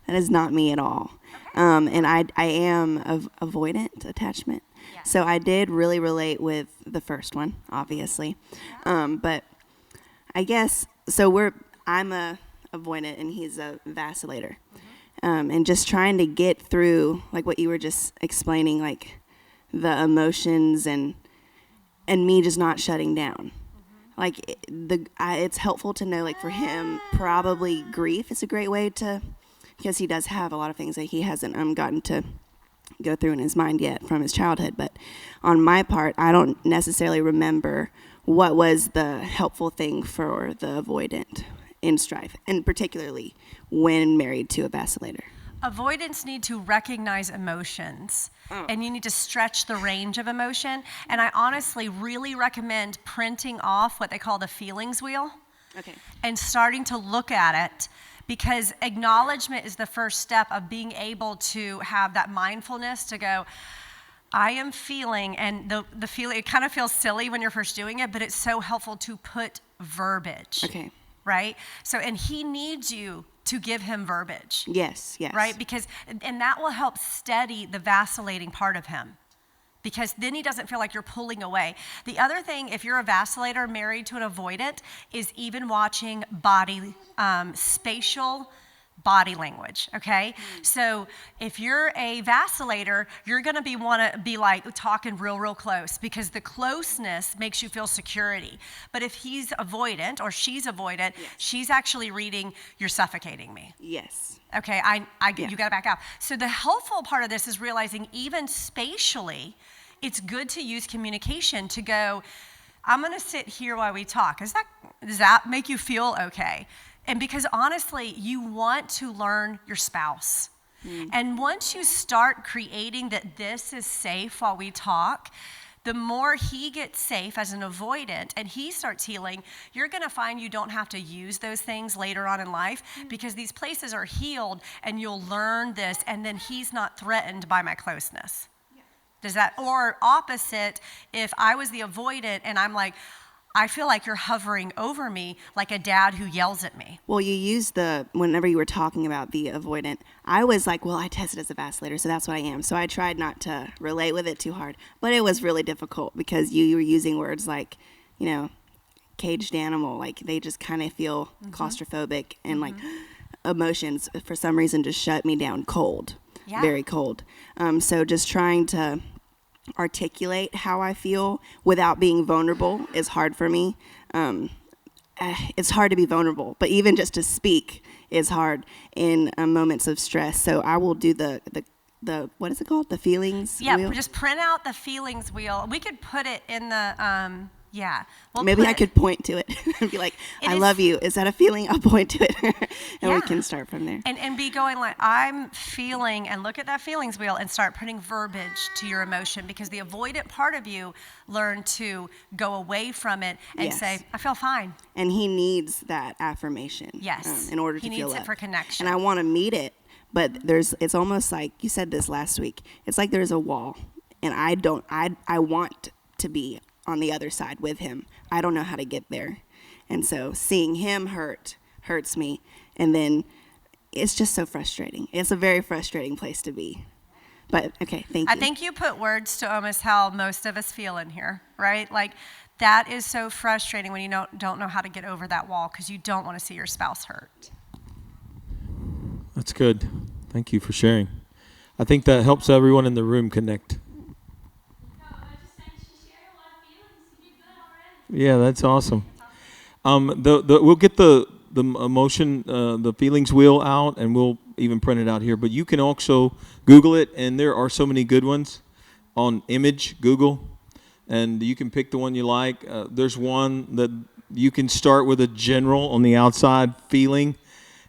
that is not me at all. Okay. And I am avoidant attachment. Yeah. So I did really relate with the first one, obviously. Yeah. But I guess, I'm a avoidant and he's a vacillator. Mm-hmm. And just trying to get through, like what you were just explaining, like the emotions and me just not shutting down. Mm-hmm. Like it's helpful to know, like for him, probably grief is a great way to, because he does have a lot of things that he hasn't gotten to go through in his mind yet from his childhood. But on my part, I don't necessarily remember what was the helpful thing for the avoidant in strife, and particularly when married to a vacillator. Avoidants need to recognize emotions, and you need to stretch the range of emotion. And I honestly really recommend printing off what they call the feelings wheel. Okay. And starting to look at it, because acknowledgement is the first step of being able to have that mindfulness to go, I am feeling, and the feeling, it kind of feels silly when you're first doing it, but it's so helpful to put verbiage. Okay. Right? So, and he needs you to give him verbiage. Yes, yes. Right? Because, and that will help steady the vacillating part of him. Because then he doesn't feel like you're pulling away. The other thing, if you're a vacillator married to an avoidant, is even watching spatial body language, okay? So if you're a vacillator, you're gonna wanna be like talking real close, because the closeness makes you feel security. But if he's avoidant or she's avoidant, she's actually reading, you're suffocating me. Yes. Okay, you gotta back out. So the helpful part of this is realizing even spatially, it's good to use communication to go, I'm gonna sit here while we talk. Does that make you feel okay? And because honestly, you want to learn your spouse. And once you start creating that this is safe while we talk, the more he gets safe as an avoidant and he starts healing, you're gonna find you don't have to use those things later on in life, because these places are healed and you'll learn this, and then he's not threatened by my closeness. Does that, or opposite, if I was the avoidant and I'm like, I feel like you're hovering over me like a dad who yells at me. Well, you used whenever you were talking about the avoidant, I was like, well, I tested as a vacillator, so that's what I am. So I tried not to relate with it too hard. But it was really difficult because you were using words like, caged animal. Like they just kind of feel claustrophobic, and like emotions for some reason just shut me down cold, very cold. So just trying to articulate how I feel without being vulnerable is hard for me. It's hard to be vulnerable, but even just to speak is hard in moments of stress. So I will do the what is it called? The feelings wheel? Just print out the feelings wheel. We could put it in the Maybe I could point to it and be like, I love you. Is that a feeling? I'll point to it. And we can start from there. And be going like, I'm feeling, and look at that feelings wheel and start putting verbiage to your emotion, because the avoidant part of you learned to go away from it and say, I feel fine. And he needs that affirmation. Yes. In order to he feel needs it for connection. And I want to meet it, but it's almost like, you said this last week, it's like there's a wall, and I want to be on the other side with him. I don't know how to get there. And so seeing him hurts me. And then it's just so frustrating. It's a very frustrating place to be. But okay, thank you. I think you put words to almost how most of us feel in here, right? Like that is so frustrating when you don't know how to get over that wall, because you don't want to see your spouse hurt. That's good. Thank you for sharing. I think that helps everyone in the room connect. Yeah, that's awesome. We'll get the emotion, the feelings wheel out, and we'll even print it out here. But you can also Google it, and there are so many good ones on Google, and you can pick the one you like. There's one that you can start with a general on the outside feeling,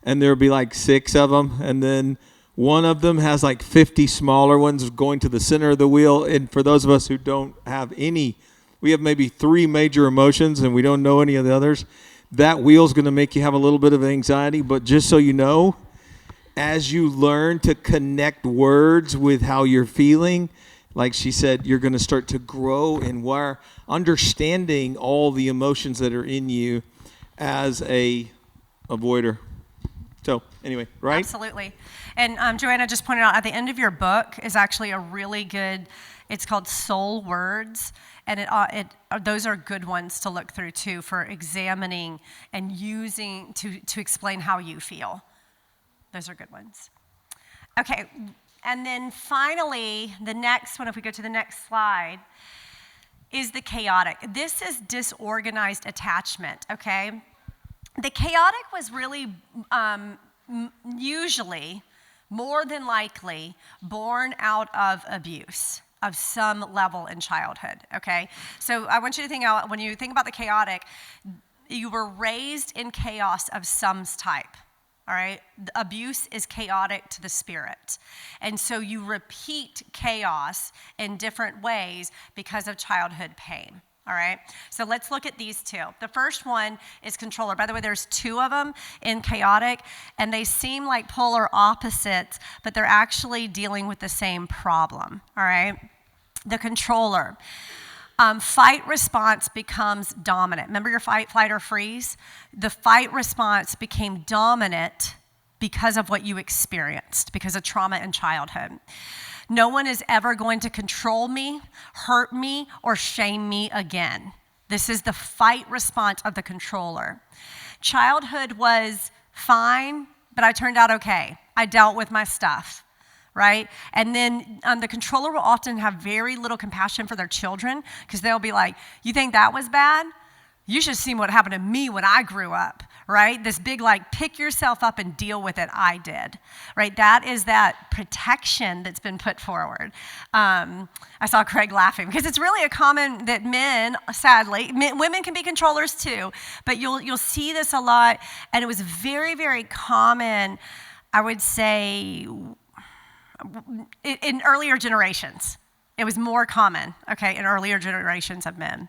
and there'll be like 6 of them, and then one of them has like 50 smaller ones going to the center of the wheel. And for those of us who don't have any, we have maybe 3 major emotions and we don't know any of the others, that wheel's going to make you have a little bit of anxiety. But just so you know, as you learn to connect words with how you're feeling, like she said, you're going to start to grow in understanding all the emotions that are in you as a avoider. So anyway, right? Absolutely. And Joanna just pointed out at the end of your book is actually a really good, it's called Soul Words. And those are good ones to look through too, for examining and using to explain how you feel. Those are good ones. Okay, and then finally, the next one, if we go to the next slide, is the chaotic. This is disorganized attachment, okay? The chaotic was really usually, more than likely, born out of abuse of some level in childhood, okay? So I want you to think out, when you think about the chaotic, you were raised in chaos of some type, all right? The abuse is chaotic to the spirit. And so you repeat chaos in different ways because of childhood pain, All right, so let's look at these two. The first one is controller. By the way, there's two of them in chaotic, and they seem like polar opposites, but they're actually dealing with the same problem. All right, the controller. Fight response becomes dominant. Remember your fight, flight, or freeze? The fight response became dominant because of what you experienced, because of trauma in childhood. No one is ever going to control me, hurt me, or shame me again. This is the fight response of the controller. Childhood was fine, but I turned out okay. I dealt with my stuff, right? And then the controller will often have very little compassion for their children because they'll be like, you think that was bad? You should have seen what happened to me when I grew up, right? This big, like, pick yourself up and deal with it, I did, right? That is that protection that's been put forward. I saw Craig laughing because it's really a common that men, sadly, women can be controllers too, but you'll see this a lot, and it was very, very common, I would say, in earlier generations. It was more common, okay, in earlier generations of men.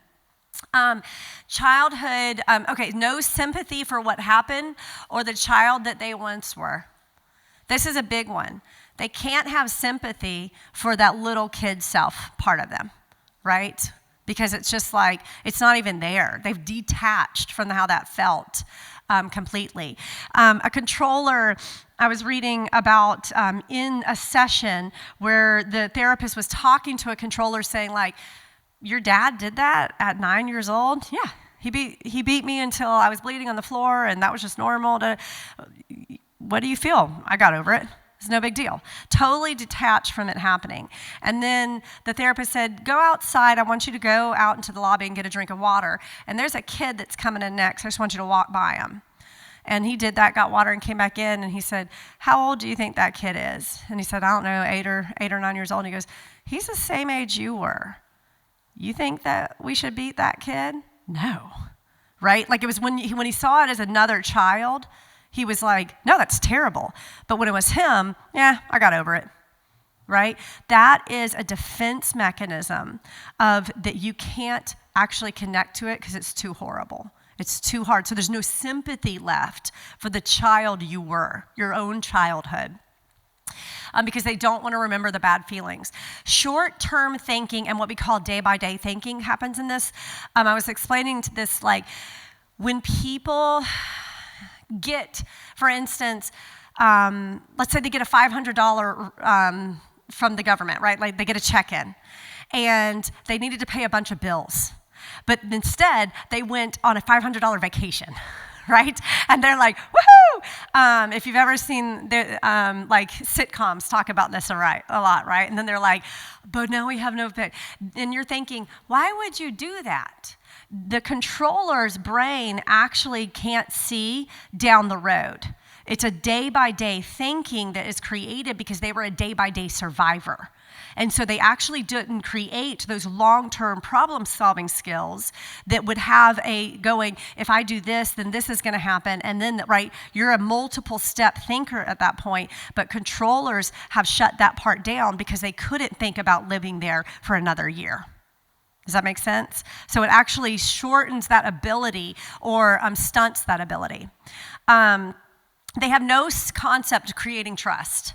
Childhood, no sympathy for what happened or the child that they once were. This is a big one. They can't have sympathy for that little kid self part of them, right? Because it's just like, it's not even there. They've detached from how that felt completely. A controller, I was reading about in a session where the therapist was talking to a controller saying like, your dad did that at 9 years old? Yeah, he beat me until I was bleeding on the floor, and that was just normal. What do you feel? I got over it. It's no big deal. Totally detached from it happening. And then the therapist said, go outside. I want you to go out into the lobby and get a drink of water. And there's a kid that's coming in next. I just want you to walk by him. And he did that, got water, and came back in, and he said, how old do you think that kid is? And he said, I don't know, 8 or 9 years old. And he goes, he's the same age you were. You think that we should beat that kid? No, right? Like it was when he saw it as another child, he was like, no, that's terrible. But when it was him, yeah, I got over it, right? That is a defense mechanism of that you can't actually connect to it because it's too horrible. It's too hard. So there's no sympathy left for the child you were, your own childhood. Because they don't want to remember the bad feelings. Short-term thinking and what we call day-by-day thinking happens in this. I was explaining to this, like, when people get, for instance, let's say they get a $500 from the government, right? Like they get a check-in, and they needed to pay a bunch of bills. But instead, they went on a $500 vacation. Right? And they're like, woohoo! If you've ever seen like sitcoms talk about this a lot, right? And then they're like, but now we have no pay. And you're thinking, why would you do that? The controller's brain actually can't see down the road. It's a day-by-day thinking that is created because they were a day-by-day survivor. And so they actually didn't create those long-term problem-solving skills that would have if I do this, then this is going to happen. And then, right, you're a multiple-step thinker at that point. But controllers have shut that part down because they couldn't think about living there for another year. Does that make sense? So it actually shortens that ability or stunts that ability. They have no concept of creating trust.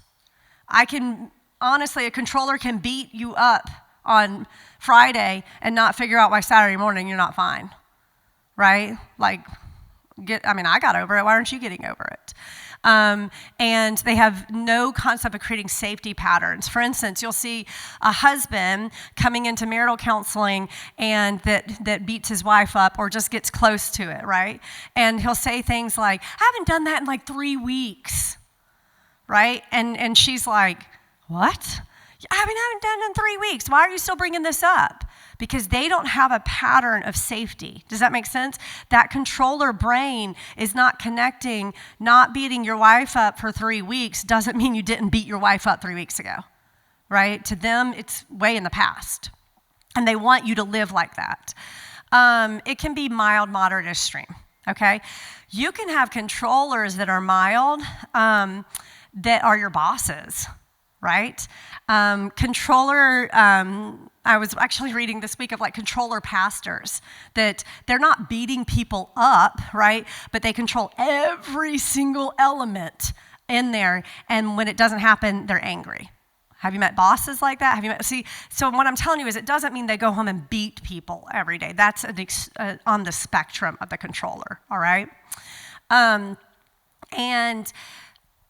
Honestly, a controller can beat you up on Friday and not figure out why Saturday morning you're not fine, right? Like, I got over it. Why aren't you getting over it? And they have no concept of creating safety patterns. For instance, you'll see a husband coming into marital counseling and that beats his wife up or just gets close to it, right? And he'll say things like, I haven't done that in like 3 weeks, right? And she's like, what? I haven't done it in 3 weeks. Why are you still bringing this up? Because they don't have a pattern of safety. Does that make sense? That controller brain is not connecting. Not beating your wife up for 3 weeks doesn't mean you didn't beat your wife up 3 weeks ago, right? To them, it's way in the past. And they want you to live like that. It can be mild, moderate, extreme, okay? You can have controllers that are mild, that are your bosses. right? I was actually reading this week of like controller pastors, that they're not beating people up, right? But they control every single element in there. And when it doesn't happen, they're angry. Have you met bosses like that? So what I'm telling you is it doesn't mean they go home and beat people every day. That's on the spectrum of the controller, all right? And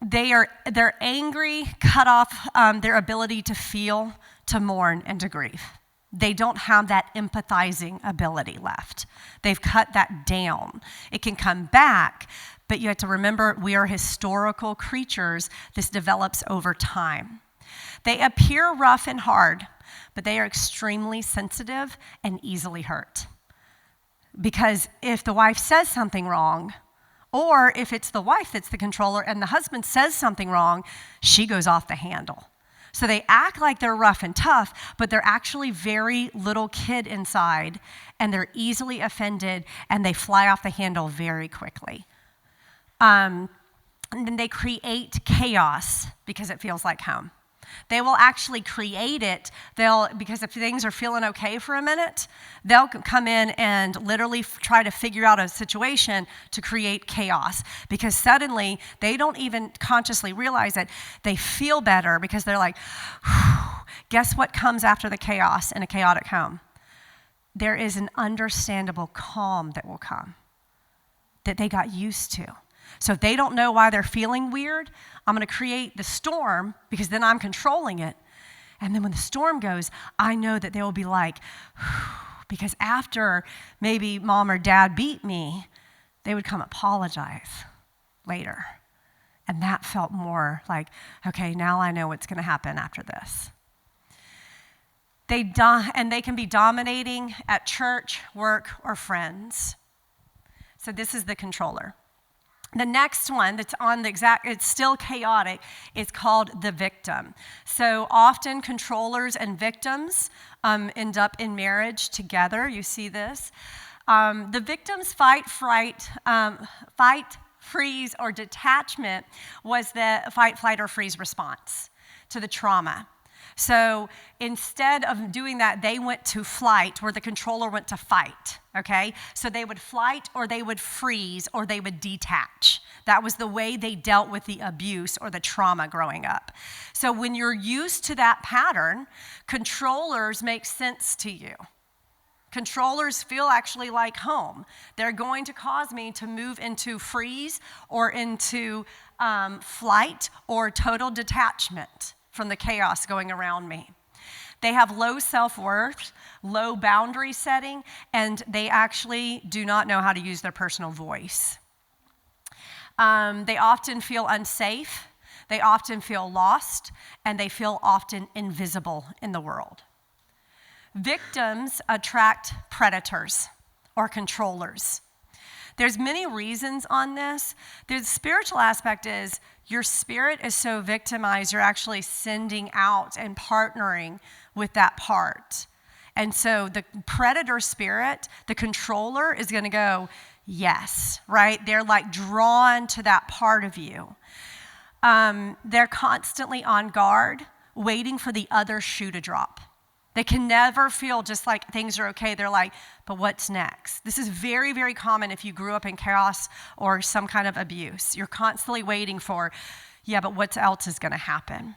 they're angry, cut off their ability to feel, to mourn, and to grieve. They don't have that empathizing ability left. They've cut that down. It can come back, but you have to remember we are historical creatures. This develops over time. They appear rough and hard, but they are extremely sensitive and easily hurt. Because if the wife says something wrong, or if it's the wife that's the controller and the husband says something wrong, she goes off the handle. So they act like they're rough and tough, but they're actually very little kid inside, and they're easily offended, and they fly off the handle very quickly. And then they create chaos because it feels like home. They will actually create it. Because if things are feeling okay for a minute, they'll come in and literally try to figure out a situation to create chaos. Because suddenly, they don't even consciously realize it. They feel better because they're like, guess what comes after the chaos in a chaotic home? There is an understandable calm that will come that they got used to. So if they don't know why they're feeling weird, I'm going to create the storm because then I'm controlling it. And then when the storm goes, I know that they will be like, because after maybe mom or dad beat me, they would come apologize later. And that felt more like, okay, now I know what's going to happen after this. And they can be dominating at church, work, or friends. So this is the controller. The next one that's on it's still chaotic, is called the victim. So often controllers and victims end up in marriage together. You see this. The victim's fight, freeze, or detachment was the fight, flight, or freeze response to the trauma. So instead of doing that, they went to flight, where the controller went to fight, okay? So they would flight, or they would freeze, or they would detach. That was the way they dealt with the abuse or the trauma growing up. So when you're used to that pattern, controllers make sense to you. Controllers feel actually like home. They're going to cause me to move into freeze or into flight or total detachment from the chaos going around me. They have low self-worth, low boundary setting, and they actually do not know how to use their personal voice. They often feel unsafe, they often feel lost, and they feel often invisible in the world. Victims attract predators or controllers. There's many reasons on this. The spiritual aspect is your spirit is so victimized, you're actually sending out and partnering with that part. And so the predator spirit, the controller, is going to go, yes, right? They're like drawn to that part of you. They're constantly on guard, waiting for the other shoe to drop. They can never feel just like things are okay. They're like, but what's next? This is very, very common if you grew up in chaos or some kind of abuse. You're constantly waiting for, yeah, but what else is going to happen?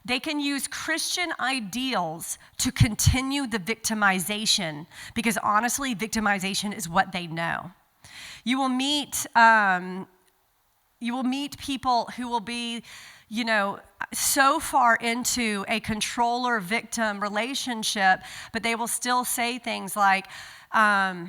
They can use Christian ideals to continue the victimization because honestly, victimization is what they know. You will meet people who will be, so far into a controller-victim relationship, but they will still say things like, I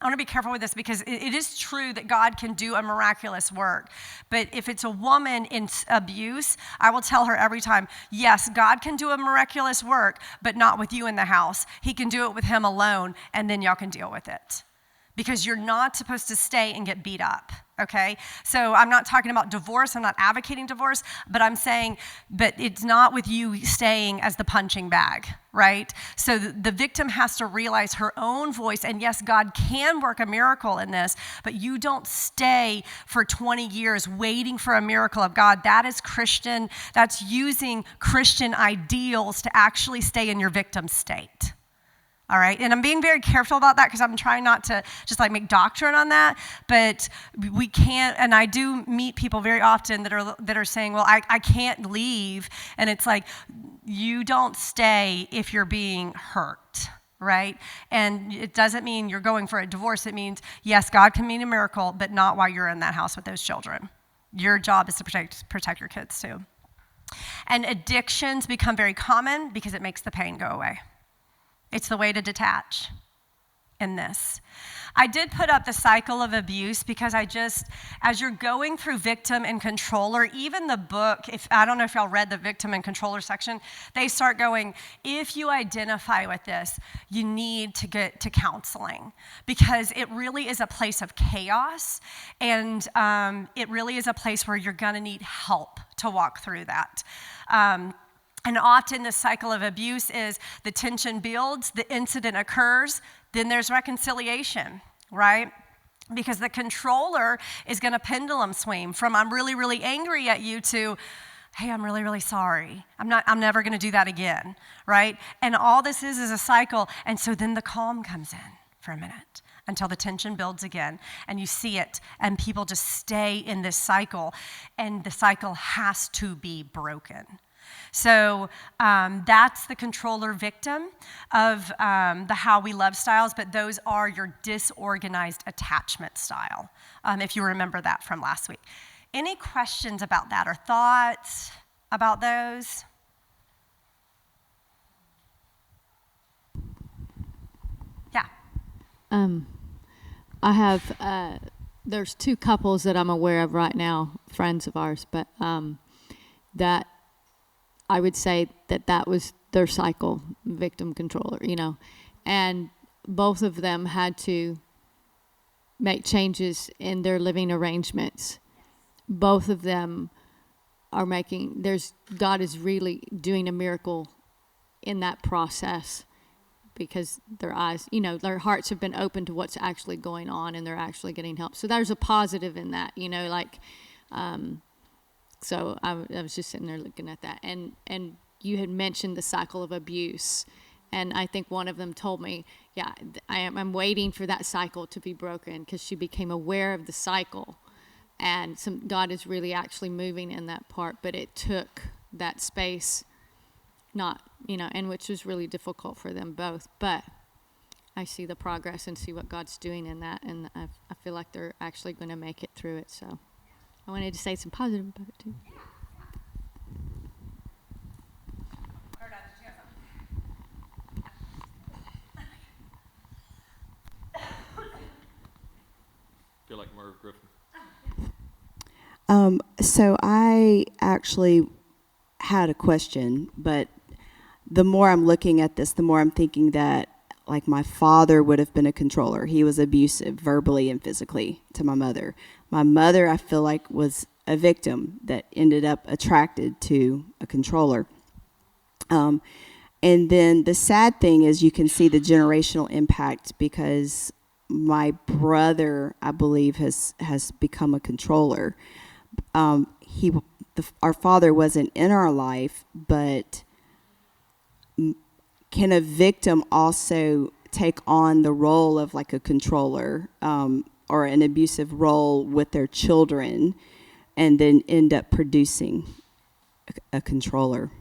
want to be careful with this because it is true that God can do a miraculous work. But if it's a woman in abuse, I will tell her every time, yes, God can do a miraculous work, but not with you in the house. He can do it with him alone, and then y'all can deal with it. Because you're not supposed to stay and get beat up, okay? So I'm not talking about divorce, I'm not advocating divorce, but I'm saying, but it's not with you staying as the punching bag, right? So the victim has to realize her own voice, and yes, God can work a miracle in this, but you don't stay for 20 years waiting for a miracle of God. That is Christian, that's using Christian ideals to actually stay in your victim state. All right, and I'm being very careful about that because I'm trying not to just like make doctrine on that, but we can't, and I do meet people very often that are saying, well, I can't leave, and it's like, you don't stay if you're being hurt, right? And it doesn't mean you're going for a divorce. It means, yes, God can mean a miracle, but not while you're in that house with those children. Your job is to protect your kids too. And addictions become very common because it makes the pain go away. It's the way to detach in this. I did put up the cycle of abuse because as you're going through victim and controller, even the book, I don't know if y'all read the victim and controller section, they start going, if you identify with this, you need to get to counseling because it really is a place of chaos, and it really is a place where you're gonna need help to walk through that. And often the cycle of abuse is the tension builds, the incident occurs, then there's reconciliation, right? Because the controller is going to pendulum swing from I'm really, really angry at you to, hey, I'm really, really sorry. I'm never going to do that again, right? And all this is a cycle. And so then the calm comes in for a minute until the tension builds again, and you see it, and people just stay in this cycle, and the cycle has to be broken. So that's the controller victim of the how we love styles, but those are your disorganized attachment style, if you remember that from last week. Any questions about that or thoughts about those? Yeah. I have, there's two couples that I'm aware of right now, friends of ours, but that I would say that was their cycle, victim controller, and both of them had to make changes in their living arrangements. Both of them are God is really doing a miracle in that process because their eyes, their hearts have been open to what's actually going on, and they're actually getting help. So there's a positive in that, so I was just sitting there looking at that. And you had mentioned the cycle of abuse. And I think one of them told me, yeah, I'm waiting for that cycle to be broken because she became aware of the cycle. And God is really actually moving in that part. But it took that space, and which was really difficult for them both. But I see the progress and see what God's doing in that. And I feel like they're actually going to make it through it. So I wanted to say some positive about it too. Feel like Merv Griffin. So I actually had a question, but the more I'm looking at this, the more I'm thinking that like my father would have been a controller. He was abusive verbally and physically to my mother. My mother, I feel like, was a victim that ended up attracted to a controller. And then the sad thing is you can see the generational impact because my brother, I believe, has become a controller. Our father wasn't in our life, but can a victim also take on the role of like a controller or an abusive role with their children and then end up producing a controller?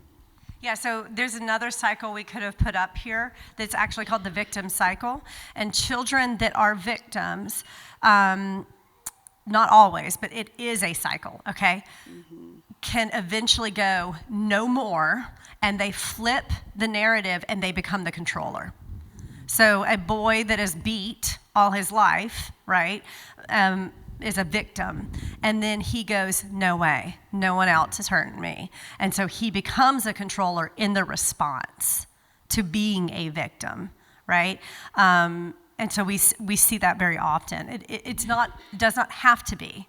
Yeah, so there's another cycle we could have put up here that's actually called the victim cycle. And children that are victims, not always, but it is a cycle, okay, can eventually go no more, and they flip the narrative and they become the controller. So a boy that is beat all his life, right, is a victim. And then he goes, no way, no one else is hurting me. And so he becomes a controller in the response to being a victim, right? And so we see that very often. It does not have to be,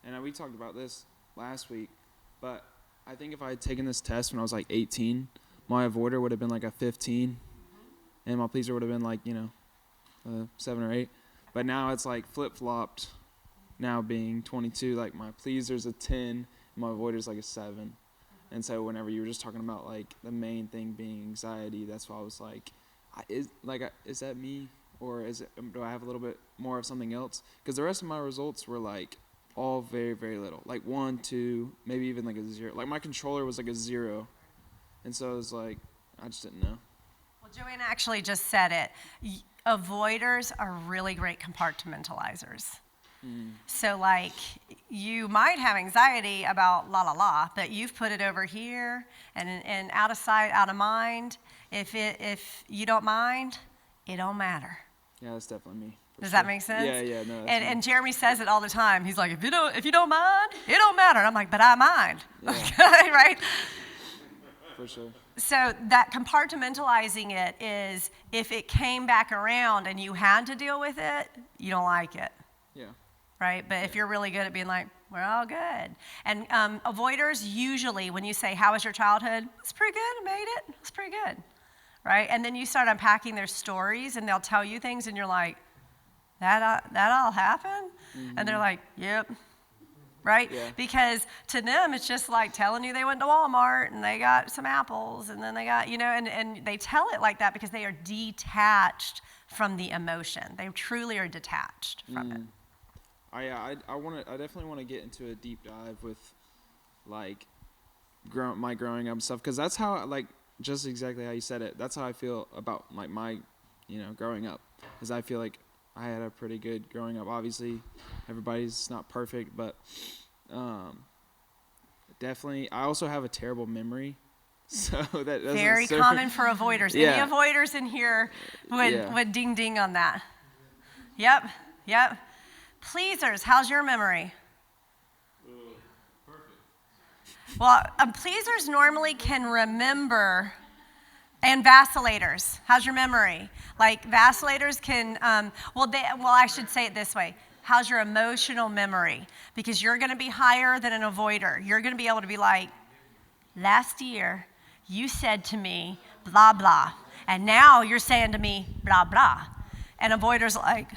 and we talked about this last week, but I think if I had taken this test when I was like 18, my avoider would have been like a 15, and my pleaser would have been like, 7 or 8. But now it's like flip-flopped, now being 22, like my pleaser's a 10, and my avoider's like a 7. And so whenever you were just talking about like the main thing being anxiety, that's why I was like, is that me, or do I have a little bit more of something else? Because the rest of my results were like all very, very little, like 1, 2, maybe even like a 0. Like my controller was like a 0, and so it was like I just didn't know. Well, Joanna actually just said it. Avoiders are really great compartmentalizers. So like you might have anxiety about but you've put it over here and out of sight, out of mind. If you don't mind, it don't matter. Yeah, that's definitely me. Does that make sense? Yeah, no. And Jeremy says it all the time. He's like, if you don't mind, it don't matter. And I'm like, but I mind. Yeah. Right? For sure. So that compartmentalizing it is if it came back around and you had to deal with it, you don't like it. Yeah. Right? But if you're really good at being like, we're all good. And avoiders usually, when you say, how was your childhood? It's pretty good, I made it. It's pretty good. Right? And then you start unpacking their stories and they'll tell you things and you're like, that all happened? Mm-hmm. And they're like, yep. Right? Yeah. Because to them, it's just like telling you they went to Walmart and they got some apples and then they got, and they tell it like that because they are detached from the emotion. They truly are detached from it. I definitely want to get into a deep dive with like my growing up and stuff, because that's how, like, just exactly how you said it, that's how I feel about like my growing up, is I feel like I had a pretty good growing up. Obviously everybody's not perfect, but definitely I also have a terrible memory, so that doesn't very common for avoiders. Yeah. Any avoiders in here would ding ding on that. Yep. Pleasers, how's your memory? Perfect. Well, pleasers normally can remember, and vacillators, how's your memory? Like vacillators can, I should say it this way. How's your emotional memory? Because you're going to be higher than an avoider. You're going to be able to be like, last year you said to me, blah, blah. And now you're saying to me, blah, blah. And avoiders like,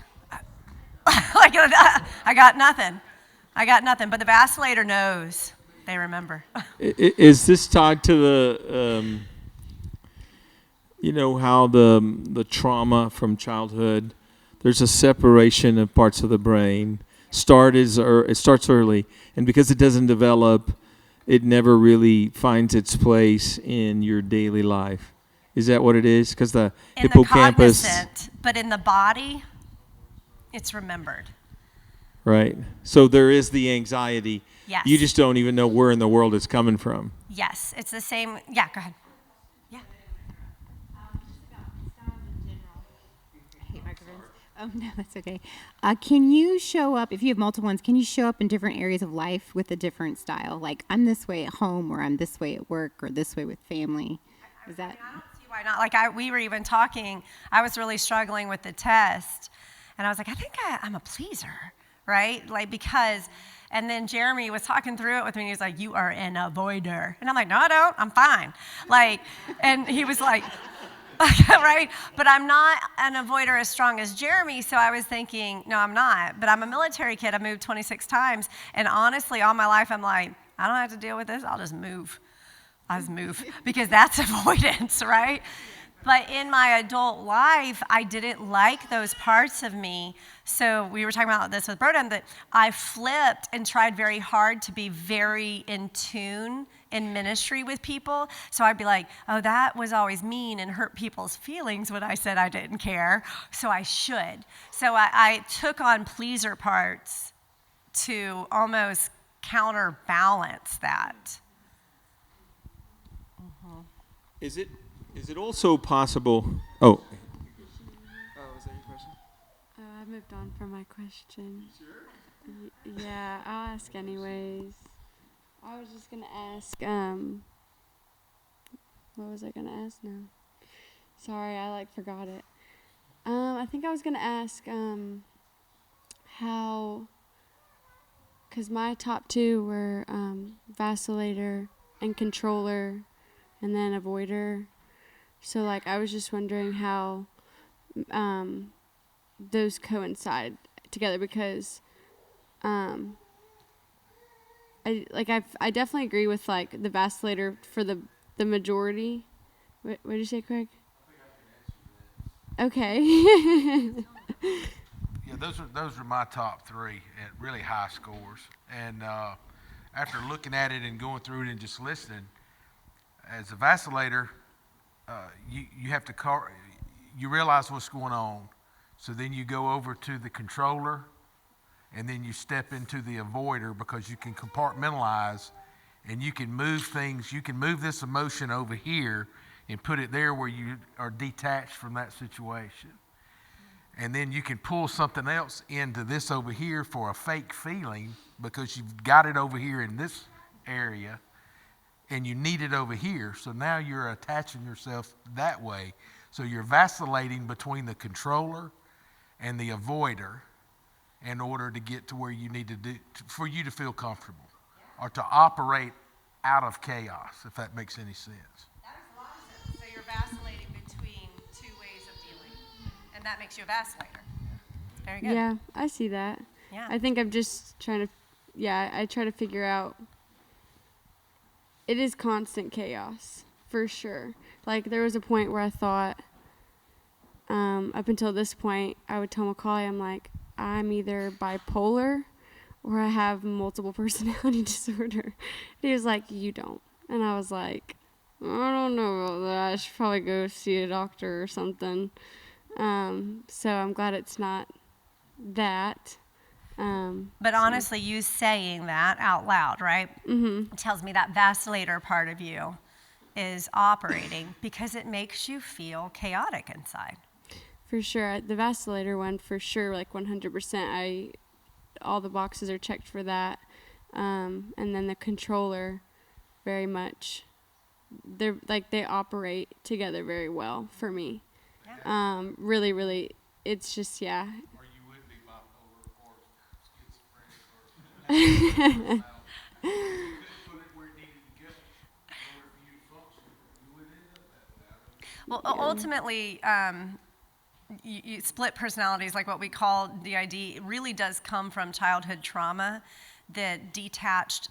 I got nothing. But the vacillator knows. They remember. Is this tied to the, how the trauma from childhood, there's a separation of parts of the brain. It starts early, and because it doesn't develop, it never really finds its place in your daily life. Is that what it is? Because the hippocampus. The cognizant, but in the body, it's remembered. Right. So there is the anxiety. Yes. You just don't even know where in the world it's coming from. Yes, it's the same. Yeah, go ahead. Yeah. I hate microphones. Oh, no, that's okay. Can you show up, if you have multiple ones, can you show up in different areas of life with a different style? Like, I'm this way at home, or I'm this way at work, or this way with family. Is that? I don't see why not. Like, we were even talking, I was really struggling with the test, and I was like, I think I'm a pleaser, right? Like, because, and then Jeremy was talking through it with me, and he was like, you are an avoider. And I'm like, no, I don't, I'm fine. Like, and he was like, right? But I'm not an avoider as strong as Jeremy, so I was thinking, no, I'm not. But I'm a military kid. I moved 26 times, and honestly, all my life, I'm like, I don't have to deal with this. I'll just move. Because that's avoidance, right? But in my adult life, I didn't like those parts of me. So we were talking about this with Broden, that I flipped and tried very hard to be very in tune in ministry with people. So I'd be like, oh, that was always mean and hurt people's feelings when I said I didn't care, so I should. So I took on pleaser parts to almost counterbalance that. Is it also possible? Oh. Is that your question? I moved on from my question. Sure? Yeah, I'll ask anyways. I was just gonna ask, what was I gonna ask now? Sorry, I forgot it. I think I was gonna ask, how because my top two were vacillator and controller, and then avoider. So like I was just wondering how those coincide together, because I definitely agree with like the vacillator for the majority. What did you say, Craig? Okay. Yeah, those are my top three at really high scores. And after looking at it and going through it and just listening, as a vacillator, you have to you realize what's going on. So then you go over to the controller, and then you step into the avoider, because you can compartmentalize and you can move things. You can move this emotion over here and put it there where you are detached from that situation. And then you can pull something else into this over here for a fake feeling, because you've got it over here in this area and you need it over here. So now you're attaching yourself that way. So you're vacillating between the controller and the avoider in order to get to where you need to do, for you to feel comfortable or to operate out of chaos, if that makes any sense. That makes a lot of sense. So you're vacillating between two ways of feeling, and that makes you a vacillator. Very good. Yeah, I see that. Yeah. I think I'm just trying to, I try to figure out, it is constant chaos, for sure. Like, there was a point where I thought, up until this point, I would tell Macaulay, I'm like, I'm either bipolar or I have multiple personality disorder. And he was like, you don't. And I was like, I don't know about that. I should probably go see a doctor or something. So I'm glad it's not that. But honestly, you saying that out loud, right? Mm-hmm. Tells me that vacillator part of you is operating because it makes you feel chaotic inside. For sure. The vacillator one, for sure, like 100%. All the boxes are checked for that. And then the controller, very much. They're like, they operate together very well for me. Yeah. Really, really, it's just, yeah. Or you would be bipolar or schizophrenic or put it where it needed to go in order for you to function. You would end up that way. Well, ultimately, you split personalities, like what we call DID, really does come from childhood trauma that detached,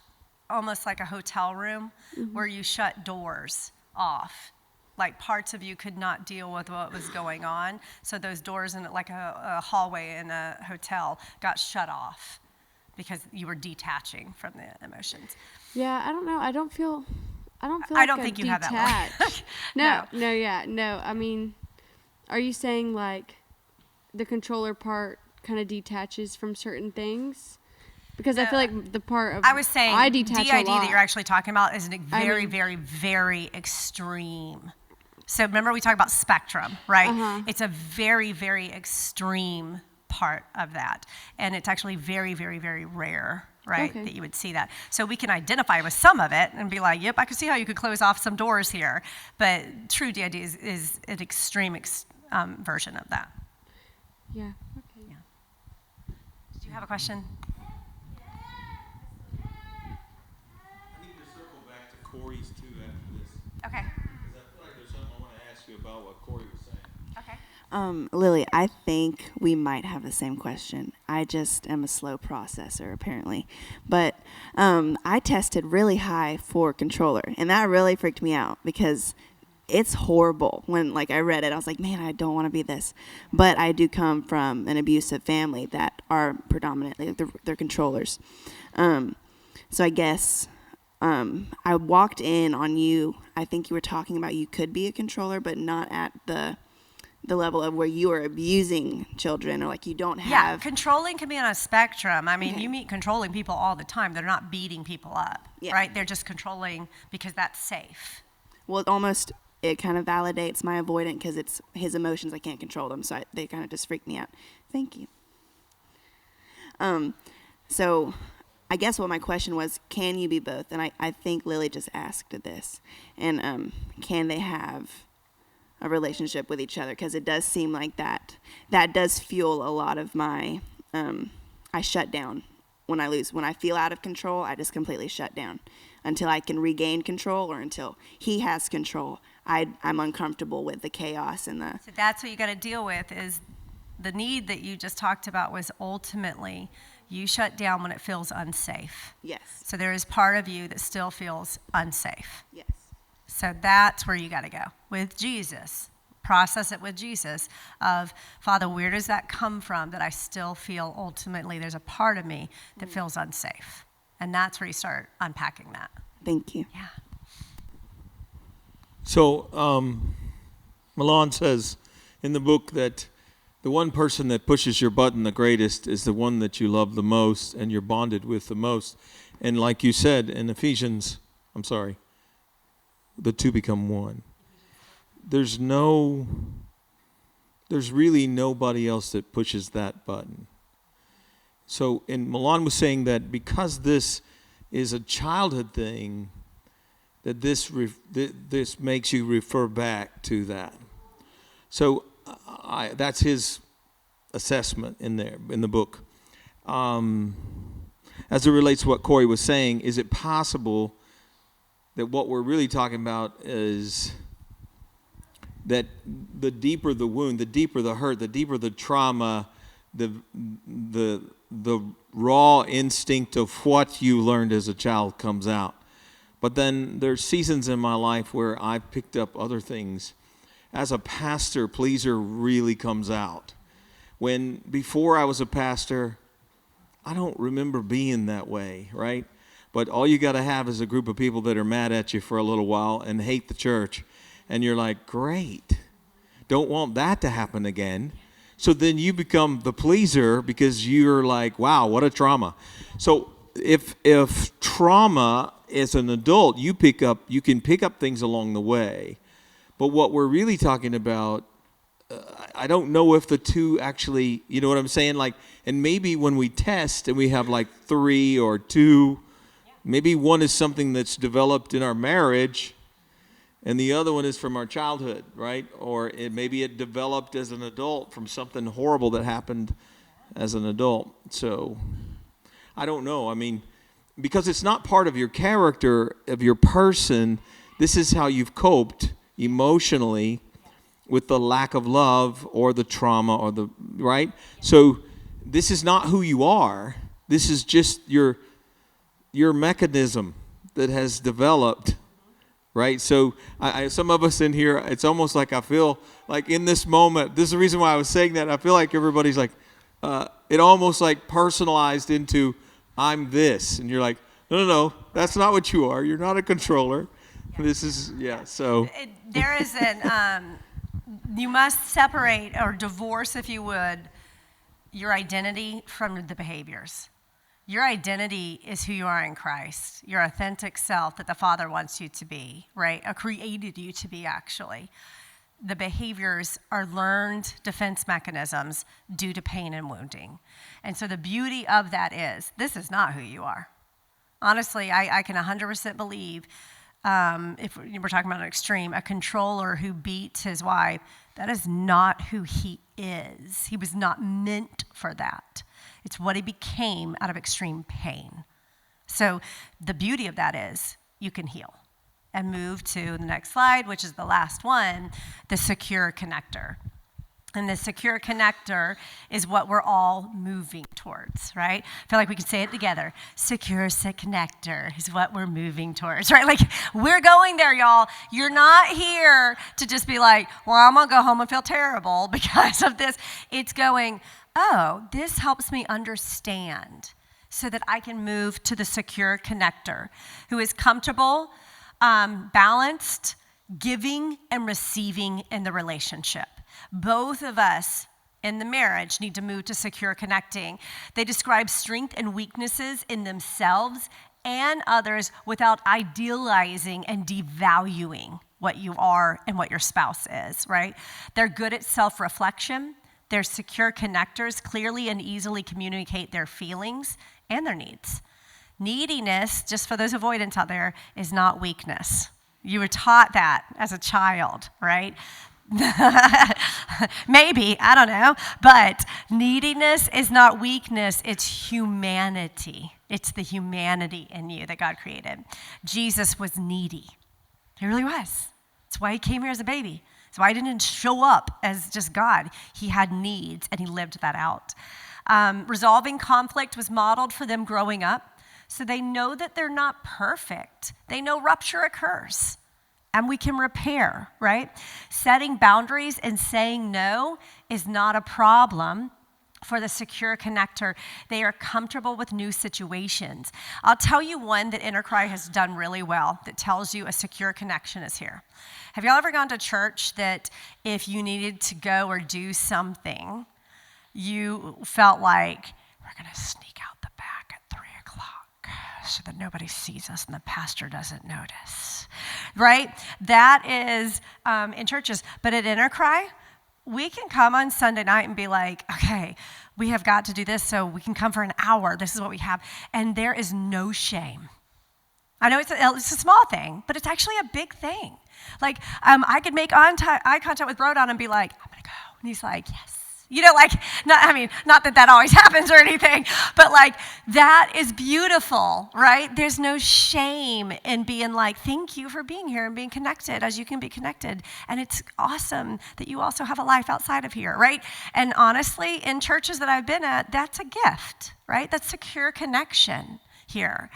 almost like a hotel room, where you shut doors off. Like parts of you could not deal with what was going on, so those doors in like a hallway in a hotel got shut off because you were detaching from the emotions. Yeah, I don't know. I don't feel I like don't I'm think you have that detached. way. No. I mean, are you saying like the controller part kind of detaches from certain things? Because I feel like the part of I was saying I detach DID a lot. that you're actually talking about is very, mean- very, very extreme. So remember we talked about spectrum, right? Uh-huh. It's a very, very extreme part of that. And it's actually very, very, very rare, right, Okay. that you would see that. So we can identify with some of it and be like, yep, I can see how you could close off some doors here. But true DID is an extreme version of that. Yeah. Okay. Yeah. Did you have a question? I need to circle back to Corey's too after this, Okay. because I feel like there's something I want to ask you about what Corey was saying. Okay. Lily, I think we might have the same question. I just am a slow processor, apparently. But I tested really high for controller, and that really freaked me out because it's horrible. When I read it, I was like, man, I don't want to be this. But I do come from an abusive family that are predominantly, they're controllers. So I guess I walked in on you. I think you were talking about you could be a controller, but not at the level of where you are abusing children, or like you don't have. Yeah, controlling can be on a spectrum. I mean, Okay. you meet controlling people all the time. They're not beating people up, Yeah. right? They're just controlling because that's safe. Well, it kind of validates my avoidant because it's his emotions. I can't control them, so they kind of just freak me out. Thank you. So I guess what my question was, can you be both? And I think Lily just asked this. And can they have a relationship with each other? Because it does seem like that does fuel a lot of my, I shut down when I feel out of control, I just completely shut down until I can regain control or until he has control. I'm uncomfortable with the chaos and the. So that's what you got to deal with is the need that you just talked about was ultimately you shut down when it feels unsafe. Yes. So there is part of you that still feels unsafe. Yes. So that's where you got to go with Jesus. Process it with Jesus of, Father, where does that come from that I still feel ultimately there's a part of me that feels unsafe? And that's where you start unpacking that. Thank you. Yeah. So, Milan says in the book that the one person that pushes your button the greatest is the one that you love the most and you're bonded with the most. And like you said in Ephesians, the two become one. There's really nobody else that pushes that button. So, and Milan was saying that because this is a childhood thing, that this makes you refer back to that. So, that's his assessment in there in the book. As it relates to what Corey was saying, is it possible that what we're really talking about is that the deeper the wound, the deeper the hurt, the deeper the trauma, the raw instinct of what you learned as a child comes out. But then there's seasons in my life where I've picked up other things. As a pastor, pleaser really comes out. When before I was a pastor, I don't remember being that way, right? But all you got to have is a group of people that are mad at you for a little while and hate the church. And you're like, great, don't want that to happen again. So then you become the pleaser because you're like, wow, what a trauma. So if trauma as an adult, you can pick up things along the way. But what we're really talking about, I don't know if the two actually, you know what I'm saying? Like, and maybe when we test and we have like 3 or 2, maybe one is something that's developed in our marriage and the other one is from our childhood, right? Or maybe it developed as an adult from something horrible that happened as an adult. So I don't know. I mean, because it's not part of your character, of your person, this is how you've coped emotionally with the lack of love or the trauma or the, right? So this is not who you are. This is just your mechanism that has developed, right? So some of us in here, it's almost like I feel like in this moment, this is the reason why I was saying that. I feel like everybody's like, it almost like personalized into, I'm this. And you're like, no, that's not what you are. You're not a controller. Yeah. This is, so. There is you must separate or divorce, if you would, your identity from the behaviors. Your identity is who you are in Christ, your authentic self that the Father wants you to be, right? Or created you to be, actually. The behaviors are learned defense mechanisms due to pain and wounding. And so the beauty of that is, this is not who you are. Honestly, I can 100% believe, if we're talking about an extreme, a controller who beats his wife, that is not who he is. He was not meant for that. It's what he became out of extreme pain. So the beauty of that is you can heal and move to the next slide, which is the last one, the secure connector. And the secure connector is what we're all moving towards, right? I feel like we can say it together. Secure connector is what we're moving towards, right? Like, we're going there, y'all. You're not here to just be like, well, I'm going to go home and feel terrible because of this. It's going, oh, this helps me understand so that I can move to the secure connector who is comfortable, balanced, giving and receiving in the relationship. Both of us in the marriage need to move to secure connecting. They describe strength and weaknesses in themselves and others without idealizing and devaluing what you are and what your spouse is, right? They're good at self-reflection. They're secure connectors, clearly and easily communicate their feelings and their needs. Neediness, just for those avoidants out there, is not weakness. You were taught that as a child, right? Maybe, I don't know. But neediness is not weakness, it's humanity. It's the humanity in you that God created. Jesus was needy. He really was. That's why he came here as a baby. That's why he didn't show up as just God. He had needs, and he lived that out. Resolving conflict was modeled for them growing up, so they know that they're not perfect. They know rupture occurs, and we can repair, right? Setting boundaries and saying no is not a problem for the secure connector. They are comfortable with new situations. I'll tell you one that InterCry has done really well that tells you a secure connection is here. Have y'all ever gone to church that if you needed to go or do something, you felt like, we're going to sneak out the back at 3 o'clock so that nobody sees us and the pastor doesn't notice, right? That is in churches. But at InterCry, we can come on Sunday night and be like, okay, we have got to do this, so we can come for an hour. This is what we have. And there is no shame. I know it's a small thing, but it's actually a big thing. Like, I could make eye contact with Brodon and be like, I'm going to go. And he's like, yes. You know, like, not that always happens or anything, but like, that is beautiful, right? There's no shame in being like, thank you for being here and being connected as you can be connected. And it's awesome that you also have a life outside of here, right? And honestly, in churches that I've been at, that's a gift, right? That's secure connection here.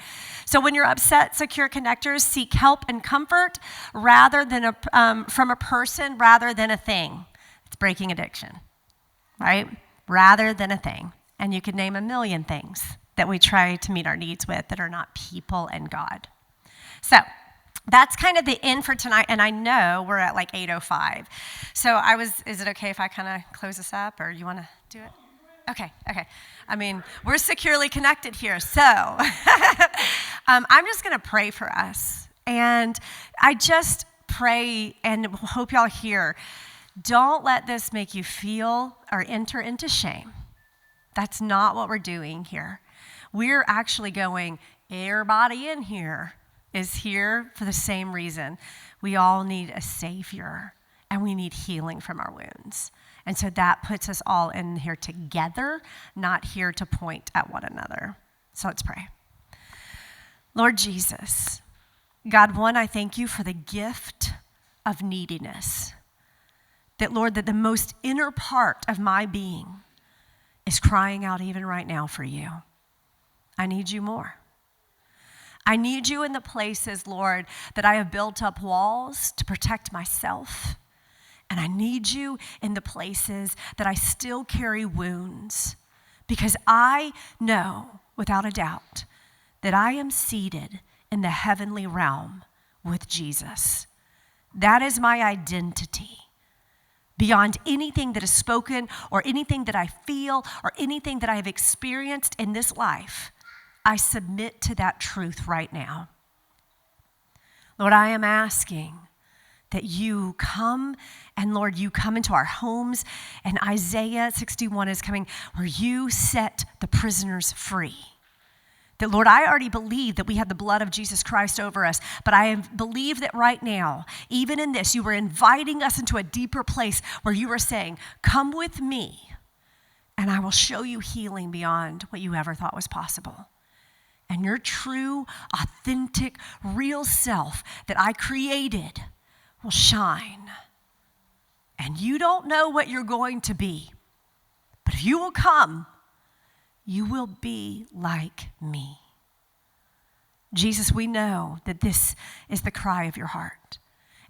So when you're upset, secure connectors seek help and comfort rather than from a person rather than a thing. It's breaking addiction. Right? Rather than a thing. And you could name a million things that we try to meet our needs with that are not people and God. So that's kind of the end for tonight. And I know we're at like 8:05. So is it okay if I kind of close this up, or you want to do it? Okay. I mean, we're securely connected here. So I'm just going to pray for us. And I just pray and hope y'all hear, don't let this make you feel or enter into shame. That's not what we're doing here. We're actually going, everybody in here is here for the same reason. We all need a Savior, and we need healing from our wounds. And so that puts us all in here together, not here to point at one another. So let's pray. Lord Jesus, God, one, I thank you for the gift of neediness. That, Lord, that the most inner part of my being is crying out even right now for you. I need you more. I need you in the places, Lord, that I have built up walls to protect myself. And I need you in the places that I still carry wounds. Because I know, without a doubt, that I am seated in the heavenly realm with Jesus. That is my identity. Beyond anything that is spoken or anything that I feel or anything that I have experienced in this life, I submit to that truth right now. Lord, I am asking that you come, and Lord, you come into our homes, and Isaiah 61 is coming, where you set the prisoners free. That, Lord, I already believe that we have the blood of Jesus Christ over us, but I believe that right now, even in this, you were inviting us into a deeper place where you were saying, come with me, and I will show you healing beyond what you ever thought was possible. And your true, authentic, real self that I created will shine. And you don't know what you're going to be, but if you will come, you will be like me. Jesus, we know that this is the cry of your heart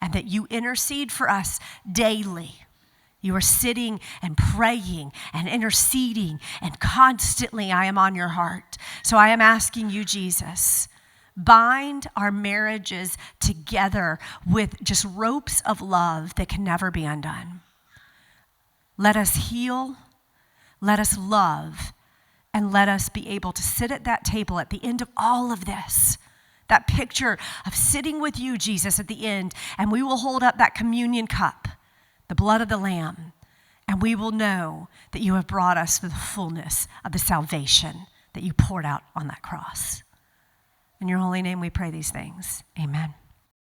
and that you intercede for us daily. You are sitting and praying and interceding, and constantly I am on your heart. So I am asking you, Jesus, bind our marriages together with just ropes of love that can never be undone. Let us heal, let us love, and let us be able to sit at that table at the end of all of this. That picture of sitting with you, Jesus, at the end, and we will hold up that communion cup, the blood of the Lamb, and we will know that you have brought us to the fullness of the salvation that you poured out on that cross. In your holy name we pray these things. Amen.